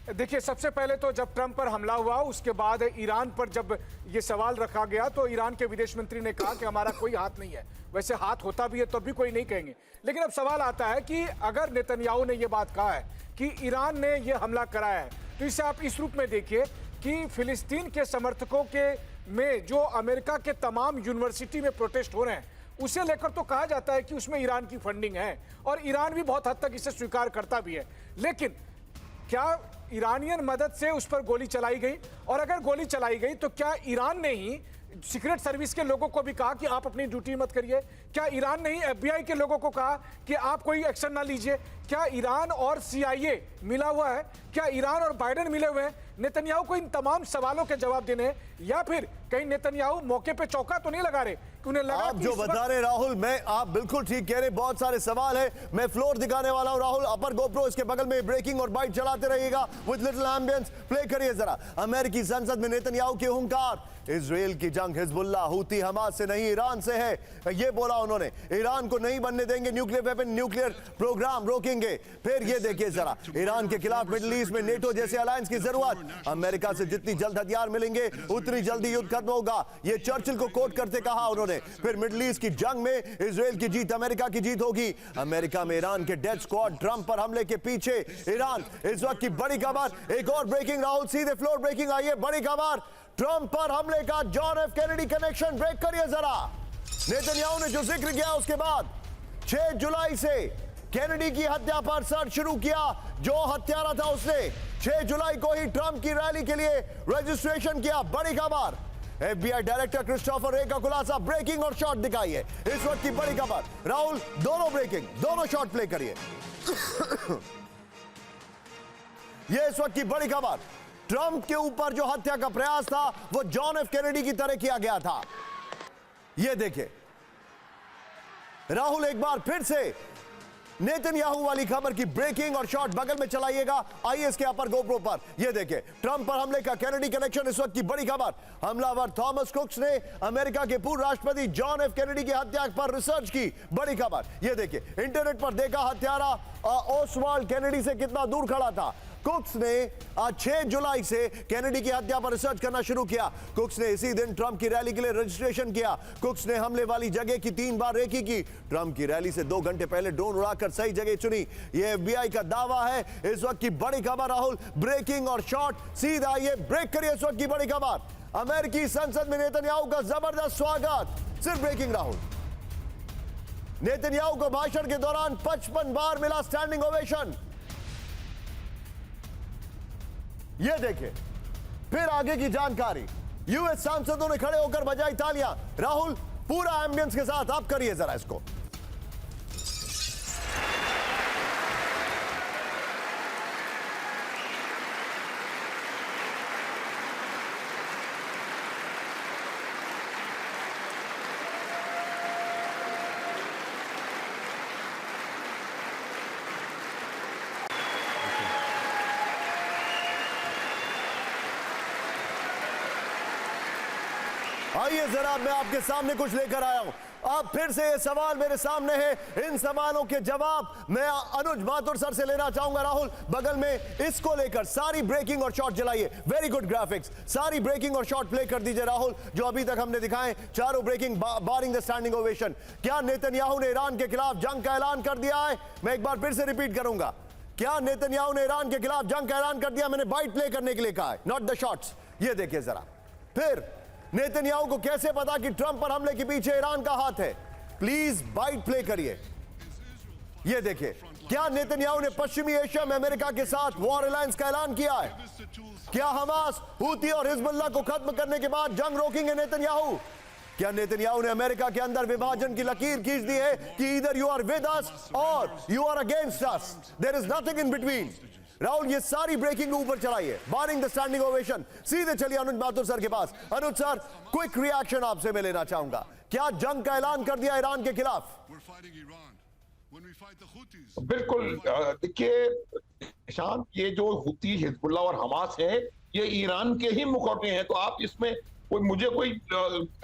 देखिए, सबसे पहले तो जब ट्रंप पर हमला हुआ उसके बाद ईरान पर जब ये सवाल रखा गया तो ईरान के विदेश मंत्री ने कहा कि हमारा कोई हाथ नहीं है। वैसे हाथ होता भी है तो भी कोई नहीं कहेंगे। लेकिन अब सवाल आता है कि अगर नेतन्याहू ने ये बात कहा है कि ईरान ने ये हमला कराया है, तो इसे आप इस रूप में देखिए कि फिलिस्तीन के समर्थकों के में जो अमेरिका के तमाम यूनिवर्सिटी में प्रोटेस्ट हो रहे हैं, उसे लेकर तो कहा जाता है कि उसमें ईरान की फंडिंग है और ईरान भी बहुत हद तक इसे स्वीकार करता भी है। लेकिन क्या ईरानियन मदद से उस पर गोली चलाई गई? और अगर गोली चलाई गई तो क्या ईरान ने ही सीक्रेट सर्विस के लोगों को भी कहा कि आप अपनी ड्यूटी मत करिए? क्या ईरान ने ही एफबीआई के लोगों को कहा कि आप कोई एक्शन ना लीजिए? क्या ईरान और सीआईए मिला हुआ है? क्या ईरान और बाइडेन मिले हुए हैं? नेतन्याहू को इन तमाम सवालों के जवाब देने हैं, या फिर कहीं नेतन्याहू मौके पे चौका तो नहीं लगा रहे कि उन्हें लगा आप जो बता रहे राहुल, मैं आप बिल्कुल ठीक कह रहे, बहुत सारे सवाल है। मैं फ्लोर दिखाने वाला हूं राहुल, अपर गोप्रो इसके बगल में ब्रेकिंग और बाइट चलाते रहिएगा विद लिटिल एम्बियंस। प्ले करिए जरा। अमेरिकी संसद में नेतन्याहू के हुंकार, इजराइल की जंग हिजबुल्लाह हूती हमास से नहीं ईरान से है, ये बोला उन्होंने। ईरान को नहीं बनने देंगे न्यूक्लियर वेपन, न्यूक्लियर प्रोग्राम रोकेंगे। फिर ये देखिए जरा, ईरान के खिलाफ मिडिल ईस्ट में नेटो जैसे अलायंस की जरूरत, अमेरिका से जितनी जल्द हथियार मिलेंगे उतनी जल्दी युद्ध खत्म होगा, ये चर्चिल को कोट करते कहा उन्होंने। फिर मिडिल ईस्ट की जंग में इजराइल की जीत अमेरिका की जीत होगी। अमेरिका में ईरान के डेथ स्क्वाड, ट्रंप पर हमले के पीछे ईरान। इस वक्त की बड़ी खबर, एक और ब्रेकिंग राहुल, सीधे फ्लोर ब्रेकिंग आई है। बड़ी खबर, ट्रंप पर हमले का John F Kennedy connection. Break करिए जरा। नेतन्याहू ने जो जिक्र किया उसके बाद 6 जुलाई से कैनेडी की हत्या पर सर्च शुरू किया। जो हत्यारा था उसने 6 जुलाई को ही ट्रंप की रैली के लिए रजिस्ट्रेशन किया। बड़ी खबर, एफबीआई डायरेक्टर क्रिस्टोफर रे का खुलासा। ब्रेकिंग और शॉट दिखाइए इस वक्त की बड़ी खबर राहुल, दोनों ब्रेकिंग दोनों शॉट प्ले करिए। यह इस वक्त की बड़ी खबर, ट्रंप के ऊपर जो हत्या का प्रयास था वो जॉन एफ कैनेडी की तरह किया गया था। यह देखें राहुल, एक बार फिर से नेतन्याहू वाली खबर की ब्रेकिंग और शॉट बगल में चलाइएगा आईएएस के अपर गोप्रो पर। यह देखें, ट्रंप पर हमले का कैनेडी कनेक्शन। इस वक्त की बड़ी खबर, हमलावर थॉमस कुक्स ने अमेरिका के पूर्व राष्ट्रपति जॉन एफ कैनेडी की हत्या पर रिसर्च की। बड़ी खबर, यह देखिए, इंटरनेट पर देखा हत्यारा ओसवाल्ड कैनेडी से कितना दूर खड़ा था। कुक्स ने 6 जुलाई से कैनेडी की हत्या पर रिसर्च करना शुरू किया। कुक्स ने इसी दिन ट्रंप की रैली के लिए रजिस्ट्रेशन किया। कुक्स ने हमले वाली जगह की 3 बार रेकी की। ट्रंप की रैली से 2 घंटे पहले ड्रोन उड़ाकर सही जगह चुनी, यह एफबीआई का दावा है। इस वक्त की बड़ी खबर राहुल, ब्रेकिंग और शॉट सीधा ये ब्रेक करिए। इस वक्त की बड़ी खबर, अमेरिकी संसद में नेतन्याहू का जबरदस्त स्वागत। सिर्फ ब्रेकिंग राहुल, नेतन्याहू को भाषण के दौरान 55 बार मिला स्टैंडिंग ओवेशन। ये देखें, फिर आगे की जानकारी, यूएस सांसदों ने खड़े होकर बजाई तालियां। राहुल, पूरा एम्बियंस के साथ आप करिए जरा इसको। आइए जरा मैं आपके सामने कुछ लेकर आया हूं। अब फिर से ये सवाल मेरे सामने है, इन सवालों के जवाब मैं अनुज माथुर सर से लेना चाहूंगा। राहुल बगल में इसको लेकर सारी ब्रेकिंग और शॉट चलाइए। वेरी गुड ग्राफिक्स, सारी ब्रेकिंग और शॉट प्ले कर दीजिए राहुल, जो अभी तक हमने दिखाए चारों breaking barring the standing ovation. क्या नेतन्याहू ने ईरान के खिलाफ जंग का ऐलान कर दिया है? मैं एक बार फिर से रिपीट करूंगा, क्या नेतन्याहू ने ईरान के खिलाफ जंग का ऐलान कर दिया? मैंने बाइट प्ले करने के लिए कहा है, नॉट द शॉट्स। ये देखिए जरा, फिर नेतन्याहू को कैसे पता कि ट्रंप पर हमले के पीछे ईरान का हाथ है? प्लीज बाइट प्ले करिए। ये देखिए, क्या नेतन्याहू ने पश्चिमी एशिया में अमेरिका के साथ वॉर अलायंस का ऐलान किया है? क्या हमास, हूती और हिजबुल्लाह को खत्म करने के बाद जंग रोकेंगे नेतन्याहू? क्या नेतन्याहू ने अमेरिका के अंदर विभाजन की लकीर खींच दी है कि इधर यू आर विद अस और you are against us, there is nothing in between? Rahul ये सारी ब्रेकिंग ऊपर चलाइए, बारिंग द स्टैंडिंग ओवेशन। सीधे चलिए अनुज माथुर सर के पास। अनुज सर, क्विक रिएक्शन आपसे मैं लेना चाहूंगा, क्या जंग का ऐलान कर दिया ईरान के खिलाफ? बिल्कुल, देखिए शांत, ये जो हुती, हिजबुल्लाह और हमास है, ये ईरान के ही मुखौटे हैं। तो आप इसमें मुझे कोई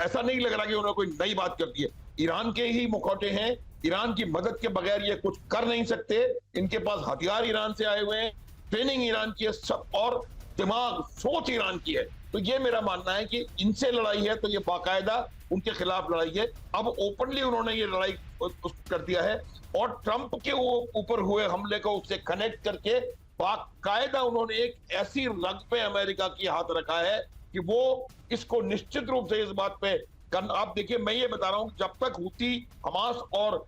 ऐसा नहीं लग रहा कि उन्होंने कोई नई बात कर दी है। ईरान के ही मुखौटे हैं, ईरान की मदद के बगैर ये कुछ कर नहीं सकते। इनके पास हथियार ईरान से आए हुए हैं, ट्रेनिंग ईरान की है, सब और दिमाग, सोच ईरान की है। तो ये मेरा मानना है कि इनसे लड़ाई है तो ये बाकायदा उनके खिलाफ लड़ाई है। अब ओपनली उन्होंने ये लड़ाई कर दिया है और ट्रंप के ऊपर हुए हमले को उससे कनेक्ट करके बाकायदा उन्होंने एक ऐसी रग पे अमेरिका की हाथ रखा है कि वो इसको निश्चित रूप से इस बात पे आप देखिए, मैं ये बता रहा हूं, जब तक हुती, हमास और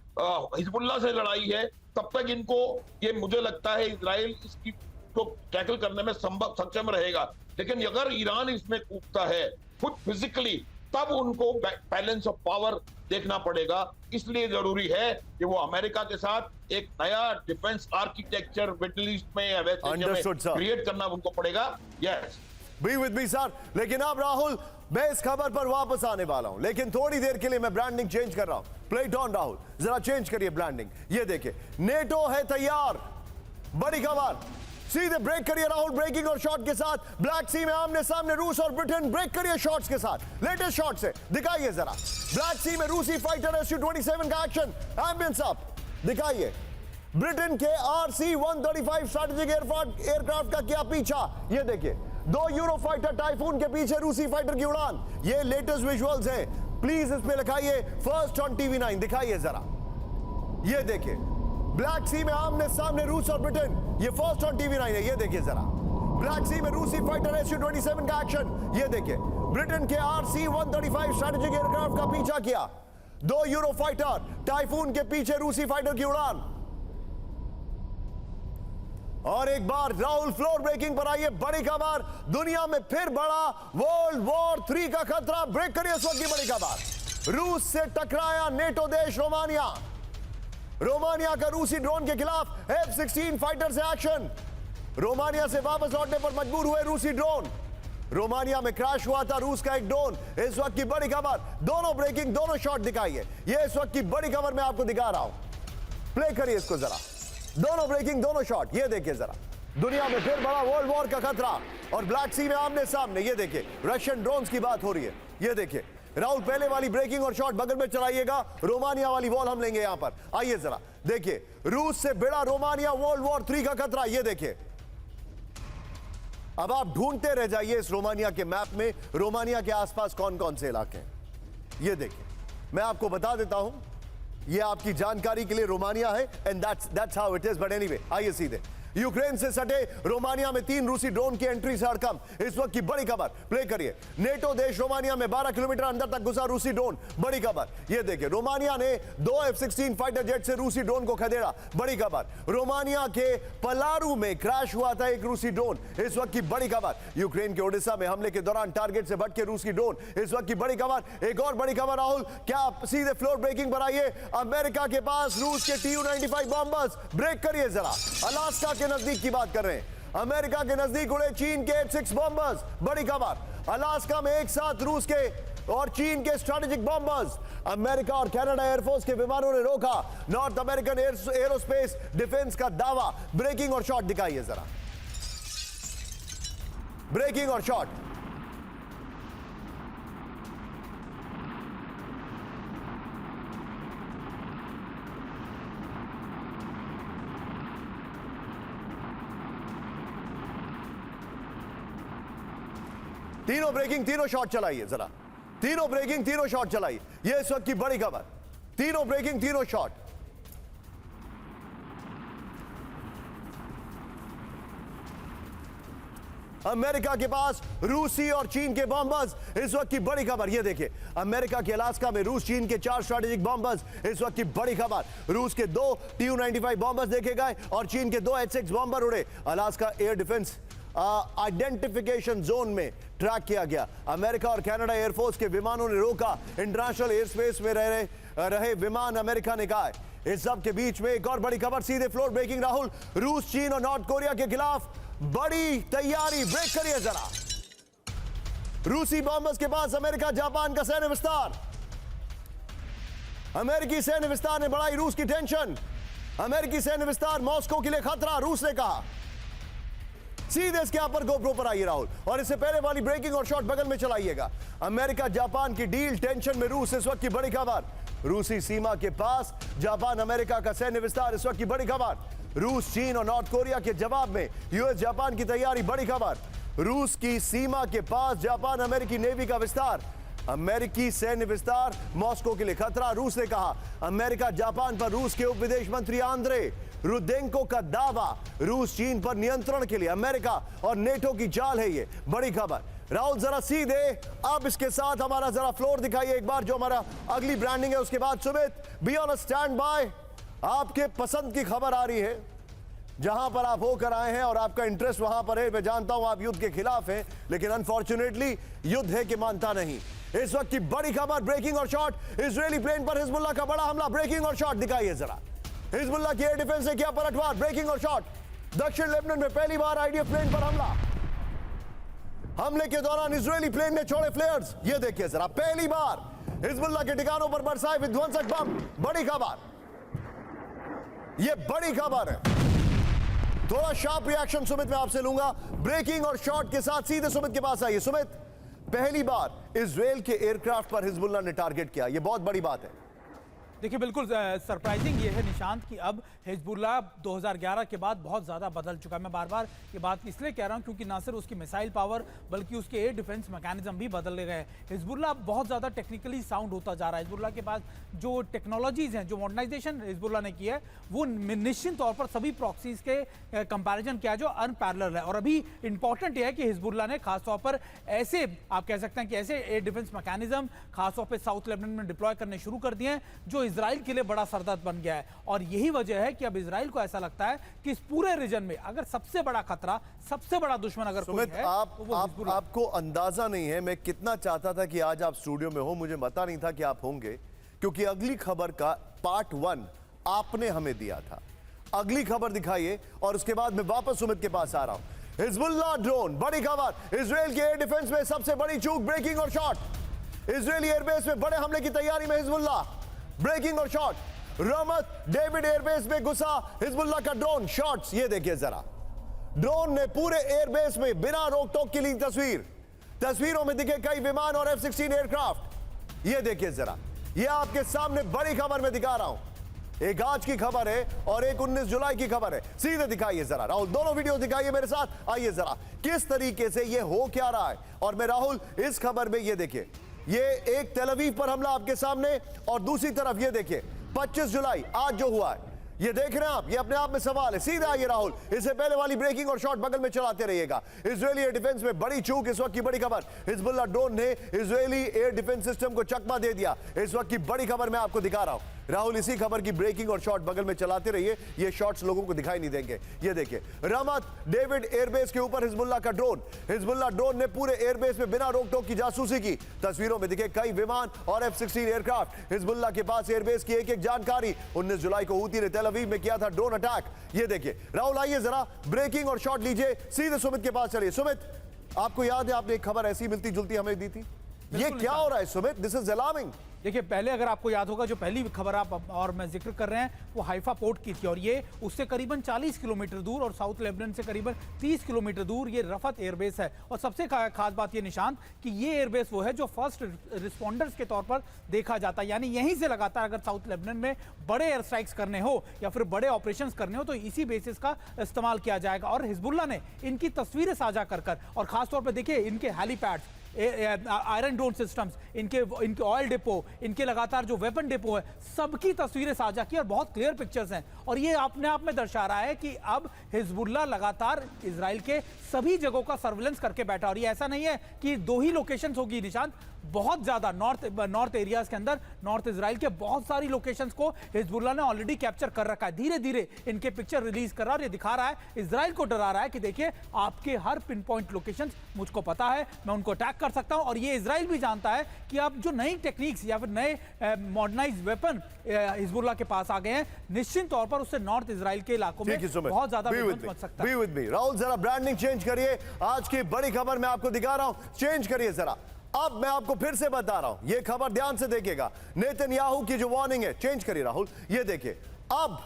हिजबुल्लाह से लड़ाई है तब तक इनको, ये मुझे लगता है इजराइल इसकी को टैकल करने में सक्षम रहेगा। लेकिन अगर ईरान इसमें कूदता है खुद फिजिकली, तब उनको बैलेंस ऑफ पावर देखना पड़ेगा। इसलिए जरूरी है कि वो अमेरिका के साथ एक नया डिफेंस आर्किटेक्चर मिडिल ईस्ट में या वेस्ट एशिया में क्रिएट करना उनको पड़ेगा। Yes, be with me sir. लेकिन अब राहुल, मैं इस खबर पर वापस आने वाला हूं, लेकिन थोड़ी देर के लिए मैं ब्रांडिंग चेंज कर रहा हूं। प्लेट ऑन राहुल, जरा चेंज करिए ब्रांडिंग। ये देखिए, नेटो है तैयार, बड़ी खबर। सीधे ब्रेक करिए राहुल, ब्रेकिंग और शॉट के साथ। ब्लैक सी में आमने सामने रूस और ब्रिटेन, ब्रेक करिए शॉट्स के साथ, लेटेस्ट शॉट से दिखाइए जरा। ब्लैक सी में रूसी फाइटर Su-27 का एक्शन, एम्बियंस अप दिखाइए। ब्रिटेन के RC-135 स्ट्रैटेजिक एयरक्राफ्ट का क्या पीछा, ये देखिए। 2 यूरो फाइटर टाइफून के पीछे रूसी फाइटर की उड़ान, ये लेटेस्ट विजुअल्स हैं। प्लीज इस पे लिखाइए फर्स्ट ऑन TV9, दिखाइए जरा। ये देखिए, ब्लैक सी में आमने सामने रूस और ब्रिटेन, ये फर्स्ट ऑन TV9 है। ये देखिए जरा, ब्लैक सी में रूसी फाइटर Su-27 का एक्शन, ये देखिए। ब्रिटेन के RC-135 स्ट्रैटेजिक एयरक्राफ्ट का पीछा किया। 2 यूरो फाइटर टाइफून के पीछे रूसी फाइटर की उड़ान। और एक बार राहुल फ्लोर ब्रेकिंग पर आइए, बड़ी खबर। दुनिया में फिर बड़ा वर्ल्ड वॉर 3 का खतरा, ब्रेक करिए इस वक्त की बड़ी खबर। रूस से टकराया नेटो देश रोमानिया। रोमानिया का रूसी ड्रोन के खिलाफ F-16 फाइटर से एक्शन। रोमानिया से वापस लौटने पर मजबूर हुए रूसी ड्रोन। रोमानिया में क्रैश हुआ था रूस का एक ड्रोन, इस वक्त की बड़ी खबर। दोनों ब्रेकिंग, दोनों शॉट दिखाइए। ये इस वक्त की बड़ी खबर मैं आपको दिखा रहा हूं, प्ले करिए इसको जरा। दोनों ब्रेकिंग, दोनों शॉट, ये देखिए जरा। दुनिया में फिर बड़ा वर्ल्ड वॉर का खतरा और ब्लैक सी में आमने सामने, ये देखिए रशियन ड्रोन्स की बात हो रही है। ये देखिए राहुल, पहले वाली ब्रेकिंग और शॉट बगल में चलाइएगा, रोमानिया वाली वॉल हम लेंगे यहां पर। आइए जरा देखिए, रूस से भिड़ा रोमानिया, वर्ल्ड वॉर 3 का खतरा, ये देखिए। अब आप ढूंढते रह जाइए इस रोमानिया के मैप में, रोमानिया के आसपास कौन कौन से इलाके हैं। ये देखिए, मैं आपको बता देता हूं, ये आपकी जानकारी के लिए रोमानिया है, and that's how it is. But anyway, आइए सीधे यूक्रेन से सटे रोमानिया में 3 रूसी ड्रोन की एंट्री से हड़कंप, इस वक्त की बड़ी खबर। प्ले करिए, नेटो देश रोमानिया में 12 किलोमीटर अंदर तक घुसा रूसी ड्रोन, बड़ी खबर। ये देखिए, रोमानिया ने 2 F-16 फाइटर जेट से रूसी ड्रोन को खदेड़ा, बड़ी खबर। रोमानिया के पलारू में क्रैश हुआ था एक रूसी ड्रोन, इस वक्त की बड़ी खबर। यूक्रेन के ओडिशा में हमले के दौरान टारगेट से भटके रूसी ड्रोन, इस वक्त की बड़ी खबर। एक और बड़ी खबर राहुल, क्या आप सीधे फ्लोर ब्रेकिंग पर आइए। अमेरिका के पास रूस के Tu-95 बॉम्बर्स, ब्रेक करिए जरा। अलास्का के नजदीक की बात कर रहे हैं, अमेरिका के नजदीक उड़े चीन के H-6 बॉम्बर्स, बड़ी खबर। अलास्का में एक साथ रूस के और चीन के स्ट्रैटेजिक बॉम्बर्स। अमेरिका और कनाडा एयरफोर्स के विमानों ने रोका नॉर्थ अमेरिकन एरोस्पेस डिफेंस का दावा। ब्रेकिंग और शॉट दिखाइए जरा, ब्रेकिंग और शॉट। तीनों ब्रेकिंग, तीनों शॉट चलाइए जरा, तीनों ब्रेकिंग, तीनों शॉट चलाइए। ये इस वक्त की बड़ी खबर, तीनों ब्रेकिंग, तीनों शॉट। अमेरिका के पास रूसी और चीन के बॉम्बर्स, इस वक्त की बड़ी खबर। ये देखिए, अमेरिका के अलास्का में रूस चीन के 4 स्ट्रेटेजिक बॉम्बर्स, इस वक्त की बड़ी खबर। रूस के 2 Tu-95 बॉम्बर्स देखे गए और चीन के 2 H-6 बॉम्बर उड़े। Alaska air defence identification zone में ट्रैक किया गया। अमेरिका और कनाडा एयरफोर्स के विमानों ने रोका इंटरनेशनल एयर स्पेस में रहे विमान, अमेरिका ने कहा। इस सब के बीच में एक और बड़ी खबर, सीधे फ्लोर ब्रेकिंग राहुल। रूस, चीन और नॉर्थ कोरिया के खिलाफ बड़ी तैयारी, ब्रेक करिए जरा। रूसी बॉम्बर्स के पास अमेरिका जापान का सैन्य विस्तार। अमेरिकी सैन्य विस्तार ने बढ़ाई रूस की टेंशन। अमेरिकी सैन्य विस्तार मॉस्को के लिए खतरा, रूस ने कहा। सीधे इसके ऊपर गोप्रो पर आइए राहुल, और इससे पहले वाली ब्रेकिंग और शॉट बगल में चलाइएगा। अमेरिका जापान की डील, टेंशन में रूस, इस वक्त की बड़ी खबर। रूसी सीमा के पास जापान अमेरिका का सैन्य विस्तार, इस वक्त की बड़ी खबर। रूस, चीन और नॉर्थ कोरिया के जवाब में यूएस जापान की तैयारी, बड़ी खबर। रूस की सीमा के पास जापान अमेरिकी नेवी का विस्तार। अमेरिकी सैन्य विस्तार मॉस्को के लिए खतरा, रूस ने कहा। अमेरिका जापान पर रूस के उप विदेश मंत्री आंद्रे रुदेंको का दावा, रूस चीन पर नियंत्रण के लिए अमेरिका और नेटो की चाल है ये, बड़ी खबर। राहुल जरा सीधे अब इसके साथ हमारा जरा फ्लोर दिखाइए एक बार, जो हमारा अगली ब्रांडिंग है। उसके बाद Sumit, be on stand by. आपके पसंद की खबर आ रही है, जहां पर आप होकर आए हैं और आपका इंटरेस्ट वहां पर है। मैं जानता हूं आप युद्ध के खिलाफ हैं, लेकिन अनफॉर्चुनेटली युद्ध है कि मानता नहीं। इस वक्त की बड़ी खबर, ब्रेकिंग और शॉट। इजरायली प्लेन पर हिजबुल्लाह का बड़ा हमला, ब्रेकिंग और शॉट दिखाइए जरा। हिजबुल्लाह की एयर डिफेंस ने किया पलटवार, ब्रेकिंग और शॉट। दक्षिण लेबनान में पहली बार आईडीएफ प्लेन पर हमला। हमले के दौरान इजरायली प्लेन ने छोड़े फ्लेयर्स, ये देखिए जरा, पहली बार हिजबुल्लाह के ठिकानों पर बरसाए विध्वंसक बम, बड़ी खबर। ये बड़ी खबर है। थोड़ा शार्प रिएक्शन सुमित मैं आपसे लूंगा, ब्रेकिंग और शॉट के साथ। सीधे सुमित के पास आइए। सुमित, पहली बार इजरायल के एयरक्राफ्ट पर हिजबुल्लाह ने टारगेट किया, ये बहुत बड़ी बात है। देखिए, बिल्कुल सरप्राइजिंग ये है निशांत कि अब हिजबुल्लाह 2011 के बाद बहुत ज़्यादा बदल चुका है। मैं बार बार ये बात इसलिए कह रहा हूँ क्योंकि ना सिर्फ उसकी मिसाइल पावर बल्कि उसके एयर डिफेंस मैकेनिज्म भी बदल गए हैं। हिजबुल्लाह बहुत ज़्यादा टेक्निकली साउंड होता जा रहा है। हिजबुल्लाह के पास जो टेक्नोलॉजीज़ हैं, जो मॉडर्नाइजेशन हिजबुल्लाह ने की है, वो निश्चित तौर पर सभी प्रॉक्सीज के कंपेरिजन किया जो अनपैरेलल है। और अभी इंपॉर्टेंट यह है कि हिजबुल्लाह ने खासतौर पर ऐसे, आप कह सकते हैं कि ऐसे एयर डिफेंस मैकेनिज्म खासतौर पर साउथ लेबनान में डिप्लॉय करने शुरू कर दिए हैं, जो इजराइल के लिए बड़ा सरदर्द बन गया है। और यही वजह है कि अब इजराइल को ऐसा लगता है कि इस पूरे रीजन में अगर सबसे बड़ा खतरा, सबसे बड़ा दुश्मन अगर कोई है, तो वो हिजबुल्लाह। आपको अंदाजा नहीं है, मैं कितना चाहता था कि आज आप स्टूडियो में हो, मुझे पता नहीं था कि आप होंगे, क्योंकि अगली खबर का पार्ट 1 आपने हमें दिया था। अगली खबर दिखाइए और उसके बाद मैं वापस सुमित के पास आ रहा हूं। हिजबुल्लाह ड्रोन, बड़ी खबर। इजराइल के एयर डिफेंस में सबसे बड़ी चूक, ब्रेकिंग और शॉट। इजरायली एयरबेस में बड़े हमले की तैयारी में हिजबुल्लाह, ब्रेकिंग और शॉट। रमत डेविड एयरबेस में घुसा हिजबुल्लाह का ड्रोन, शॉट्स ये देखिए जरा। ड्रोन ने पूरे एयरबेस में बिना रोक टोक की ली तस्वीर। तस्वीरों में दिखे कई विमान और F-16 एयरक्राफ्ट, ये देखिए जरा। ये आपके सामने बड़ी खबर में दिखा रहा हूं। एक आज की खबर है और एक 19 जुलाई की खबर है। सीधे दिखाइए जरा राहुल, दोनों वीडियो दिखाइए मेरे साथ। आइए जरा, किस तरीके से ये हो क्या रहा है। और मैं राहुल, इस खबर में ये देखिए, ये एक तेल अवीव पर हमला आपके सामने, और दूसरी तरफ ये देखिए 25 जुलाई आज जो हुआ है, ये देख रहे हैं आप, ये अपने आप में सवाल है। सीधा आइए राहुल, इससे पहले वाली ब्रेकिंग और शॉट बगल में चलाते रहिएगा। इजरायली एयर डिफेंस में बड़ी चूक, इस वक्त की बड़ी खबर। हिजबुल्लाह ड्रोन ने इजरायली एयर डिफेंस सिस्टम को चकमा दे दिया, इस वक्त की बड़ी खबर मैं आपको दिखा रहा हूं। राहुल, इसी खबर की ब्रेकिंग और शॉट बगल में चलाते रहिए, ये शॉट्स लोगों को दिखाई नहीं देंगे। ये देखिए, रमत डेविड एयरबेस के ऊपर हिजबुल्लाह का ड्रोन। हिजबुल्लाह ड्रोन ने पूरे एयरबेस में बिना रोक टोक की जासूसी की। तस्वीरों में दिखे कई विमान और F-16 एयरक्राफ्ट। हिजबुल्लाह के पास एयरबेस की एक एक जानकारी। 19 जुलाई को हूती ने तेल अवीव में किया था ड्रोन अटैक। ये देखिए राहुल, आइए जरा ब्रेकिंग और शॉट लीजिए, सीधे सुमित के पास चलिए। सुमित, आपको याद है आपने एक खबर ऐसी मिलती जुलती हमें दी थी, ये क्या हो रहा है सुमित? This is alarming. देखिए, पहले अगर आपको याद होगा, जो पहली खबर आप और मैं जिक्र कर रहे हैं वो हाइफा पोर्ट की थी, और ये उससे करीबन 40 किलोमीटर दूर और साउथ लेबनान से करीबन 30 किलोमीटर दूर ये रफत एयरबेस है। और सबसे खास बात ये निशांत कि ये एयरबेस वो है जो फर्स्ट रिस्पॉन्डर्स के तौर पर देखा जाता है, यानी यहीं से लगातार अगर साउथ लेबनान में बड़े एयर स्ट्राइक्स करने हो या फिर बड़े ऑपरेशंस करने हो तो इसी बेसिस का इस्तेमाल किया जाएगा। और हिजबुल्लाह ने इनकी तस्वीरें साझा कर और खासतौर पर देखिए इनके हेलीपैड्स, आयरन ड्रोन सिस्टम्स, इनके ऑयल डिपो, इनके लगातार जो वेपन डिपो है, सबकी तस्वीरें साझा की और बहुत क्लियर पिक्चर्स हैं। और ये अपने आप में दर्शा रहा है कि अब हिजबुल्लाह लगातार इजराइल के सभी जगहों का सर्विलेंस करके बैठा। और ये ऐसा नहीं है कि 2 ही लोकेशंस होगी निशांत, बहुत ज्यादा नॉर्थ एरियाज के अंदर, नॉर्थ इजराइल के बहुत सारी लोकेशंस को हिजबुल्लाह ने ऑलरेडी कैप्चर कर रखा है। धीरे धीरे इनके पिक्चर रिलीज कर रहा है और ये दिखा रहा है, इजराइल को डरा रहा है कि देखिए आपके हर पिन पॉइंट लोकेशंस मुझको पता है, मैं उनको अटैक कर सकता हूं। और ये इजराइल भी जानता है कि अब जो नई टेक्निक्स या फिर नए मॉडर्नाइज्ड वेपन हिजबुल्लाह के पास आ गए हैं, निश्चित तौर पर उससे नॉर्थ इजराइल के इलाकों में बहुत ज्यादा विध्वंस मच सकता है। राहुल जरा ब्रांडिंग चेंज करिए, आज की बड़ी खबर मैं आपको दिखा रहा हूं, चेंज करिए जरा। अब मैं आपको फिर से बता रहा हूं, ये खबर ध्यान से देखिएगा, नेतन्याहू की जो वार्निंग है, चेंज करिए राहुल, ये देखिए। अब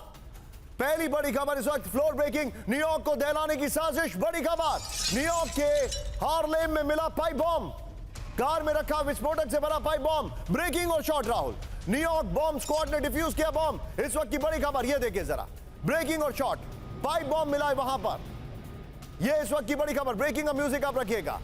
पहली बड़ी खबर इस वक्त, फ्लोर ब्रेकिंग, न्यूयॉर्क को दहलाने की साजिश। बड़ी खबर, न्यूयॉर्क के हार्लेम में मिला पाइप बॉम्ब, कार में रखा विस्फोटक से भरा पाइप बॉम्ब, ब्रेकिंग और shot. Rahul, New York bomb squad ने डिफ्यूज किया बॉम्ब, इस वक्त की बड़ी खबर, ये देखिए जरा, ब्रेकिंग और शॉट, पाइप बॉम्ब मिला है वहां पर, ये इस वक्त की बड़ी खबर। ब्रेकिंग का म्यूजिक आप रखिएगा।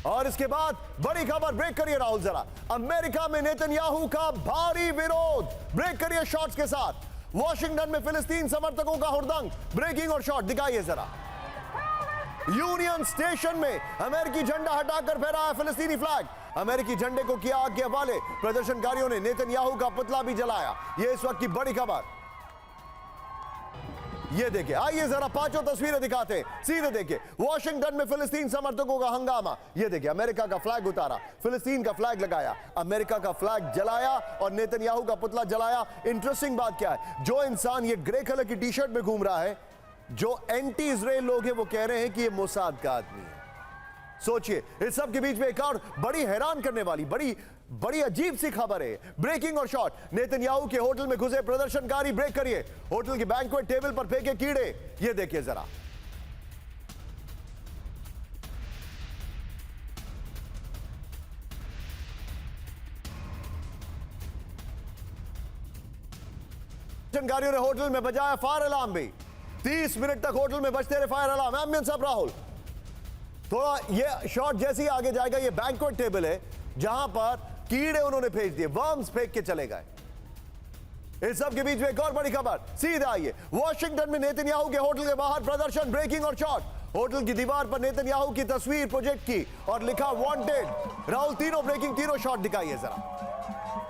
और इसके बाद बड़ी खबर, ब्रेक करिए राहुल जरा, अमेरिका में नेतन्याहू का भारी विरोध, ब्रेक करिए शॉट्स के साथ। वॉशिंगटन में फिलिस्तीन समर्थकों का हुड़दंग, ब्रेकिंग और शॉट दिखाइए जरा। यूनियन स्टेशन में अमेरिकी झंडा हटाकर फहराया फिलिस्तीनी फ्लैग, अमेरिकी झंडे को किया आग के हवाले, प्रदर्शनकारियों ने नेतन्याहू का पुतला भी जलाया, यह इस वक्त की बड़ी खबर। ये देखिए, आइए जरा पांचों तस्वीरें दिखाते हैं, सीधे देखिए। वॉशिंगटन में फिलिस्तीन समर्थकों का हंगामा, ये देखिए, अमेरिका का फ्लैग उतारा, फिलिस्तीन का फ्लैग लगाया, अमेरिका का फ्लैग जलाया और नेतन्याहू का पुतला जलाया। इंटरेस्टिंग बात क्या है, जो इंसान ये ग्रे कलर की टी शर्ट में घूम रहा है, जो एंटी इजराइल लोग हैं, वो कह रहे हैं कि ये मोसाद का आदमी है। सोचिए, इस सब के बीच में एक और बड़ी हैरान करने वाली, बड़ी अजीब सी खबर है, ब्रेकिंग और शॉट। नेतन्याहू के होटल में घुसे प्रदर्शनकारी, ब्रेक करिए, होटल के बैंक्वेट टेबल पर फेंके कीड़े, ये देखिए जरा। प्रदर्शनकारियों ने होटल में बजाया फायर अलार्म भी, 30 मिनट तक होटल में बजते रहे फायर अलार्म। एम्बियंस अब राहुल, थोड़ा ये शॉट जैसे ही आगे जाएगा, ये बैंक्वेट टेबल है जहां पर कीड़े उन्होंने भेज दिए, वर्म्स फेंक के चले गए। इस सब के बीच में एक और बड़ी खबर, सीधा आइए। वॉशिंगटन में नेतन्याहू के होटल के बाहर प्रदर्शन, ब्रेकिंग और शॉट। होटल की दीवार पर नेतन्याहू की तस्वीर प्रोजेक्ट की और लिखा वांटेड। राहुल, तीनों ब्रेकिंग, तीनों शॉट दिखाइए जरा,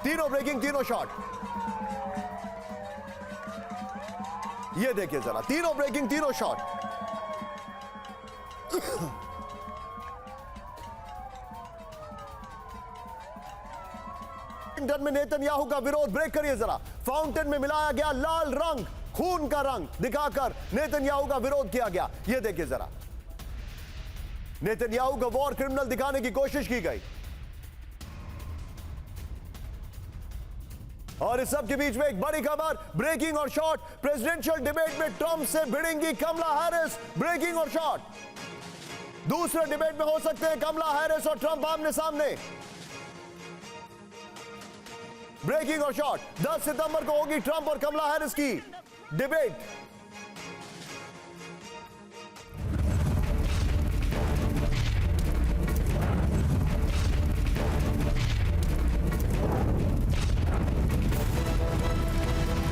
तीनों ब्रेकिंग, तीनों शॉट, ये देखिए जरा, तीनों ब्रेकिंग, तीनों शॉट। वॉशिंगटन में नेतन्याहू का विरोध, ब्रेक करिए जरा। फाउंटेन में मिलाया गया लाल रंग, खून का रंग दिखाकर नेतन्याहू का विरोध किया गया, यह देखिए जरा। नेतन्याहू को वॉर क्रिमिनल दिखाने की कोशिश की गई। और इस सब के बीच में एक बड़ी खबर, ब्रेकिंग और शॉट। प्रेसिडेंशियल डिबेट में ट्रंप से भिड़ेंगी कमला हैरिस, ब्रेकिंग और शॉट। दूसरे डिबेट में हो सकते हैं कमला हैरिस और ट्रंप आमने सामने, ब्रेकिंग और शॉट। 10 सितंबर को होगी ट्रंप और कमला हैरिस की डिबेट।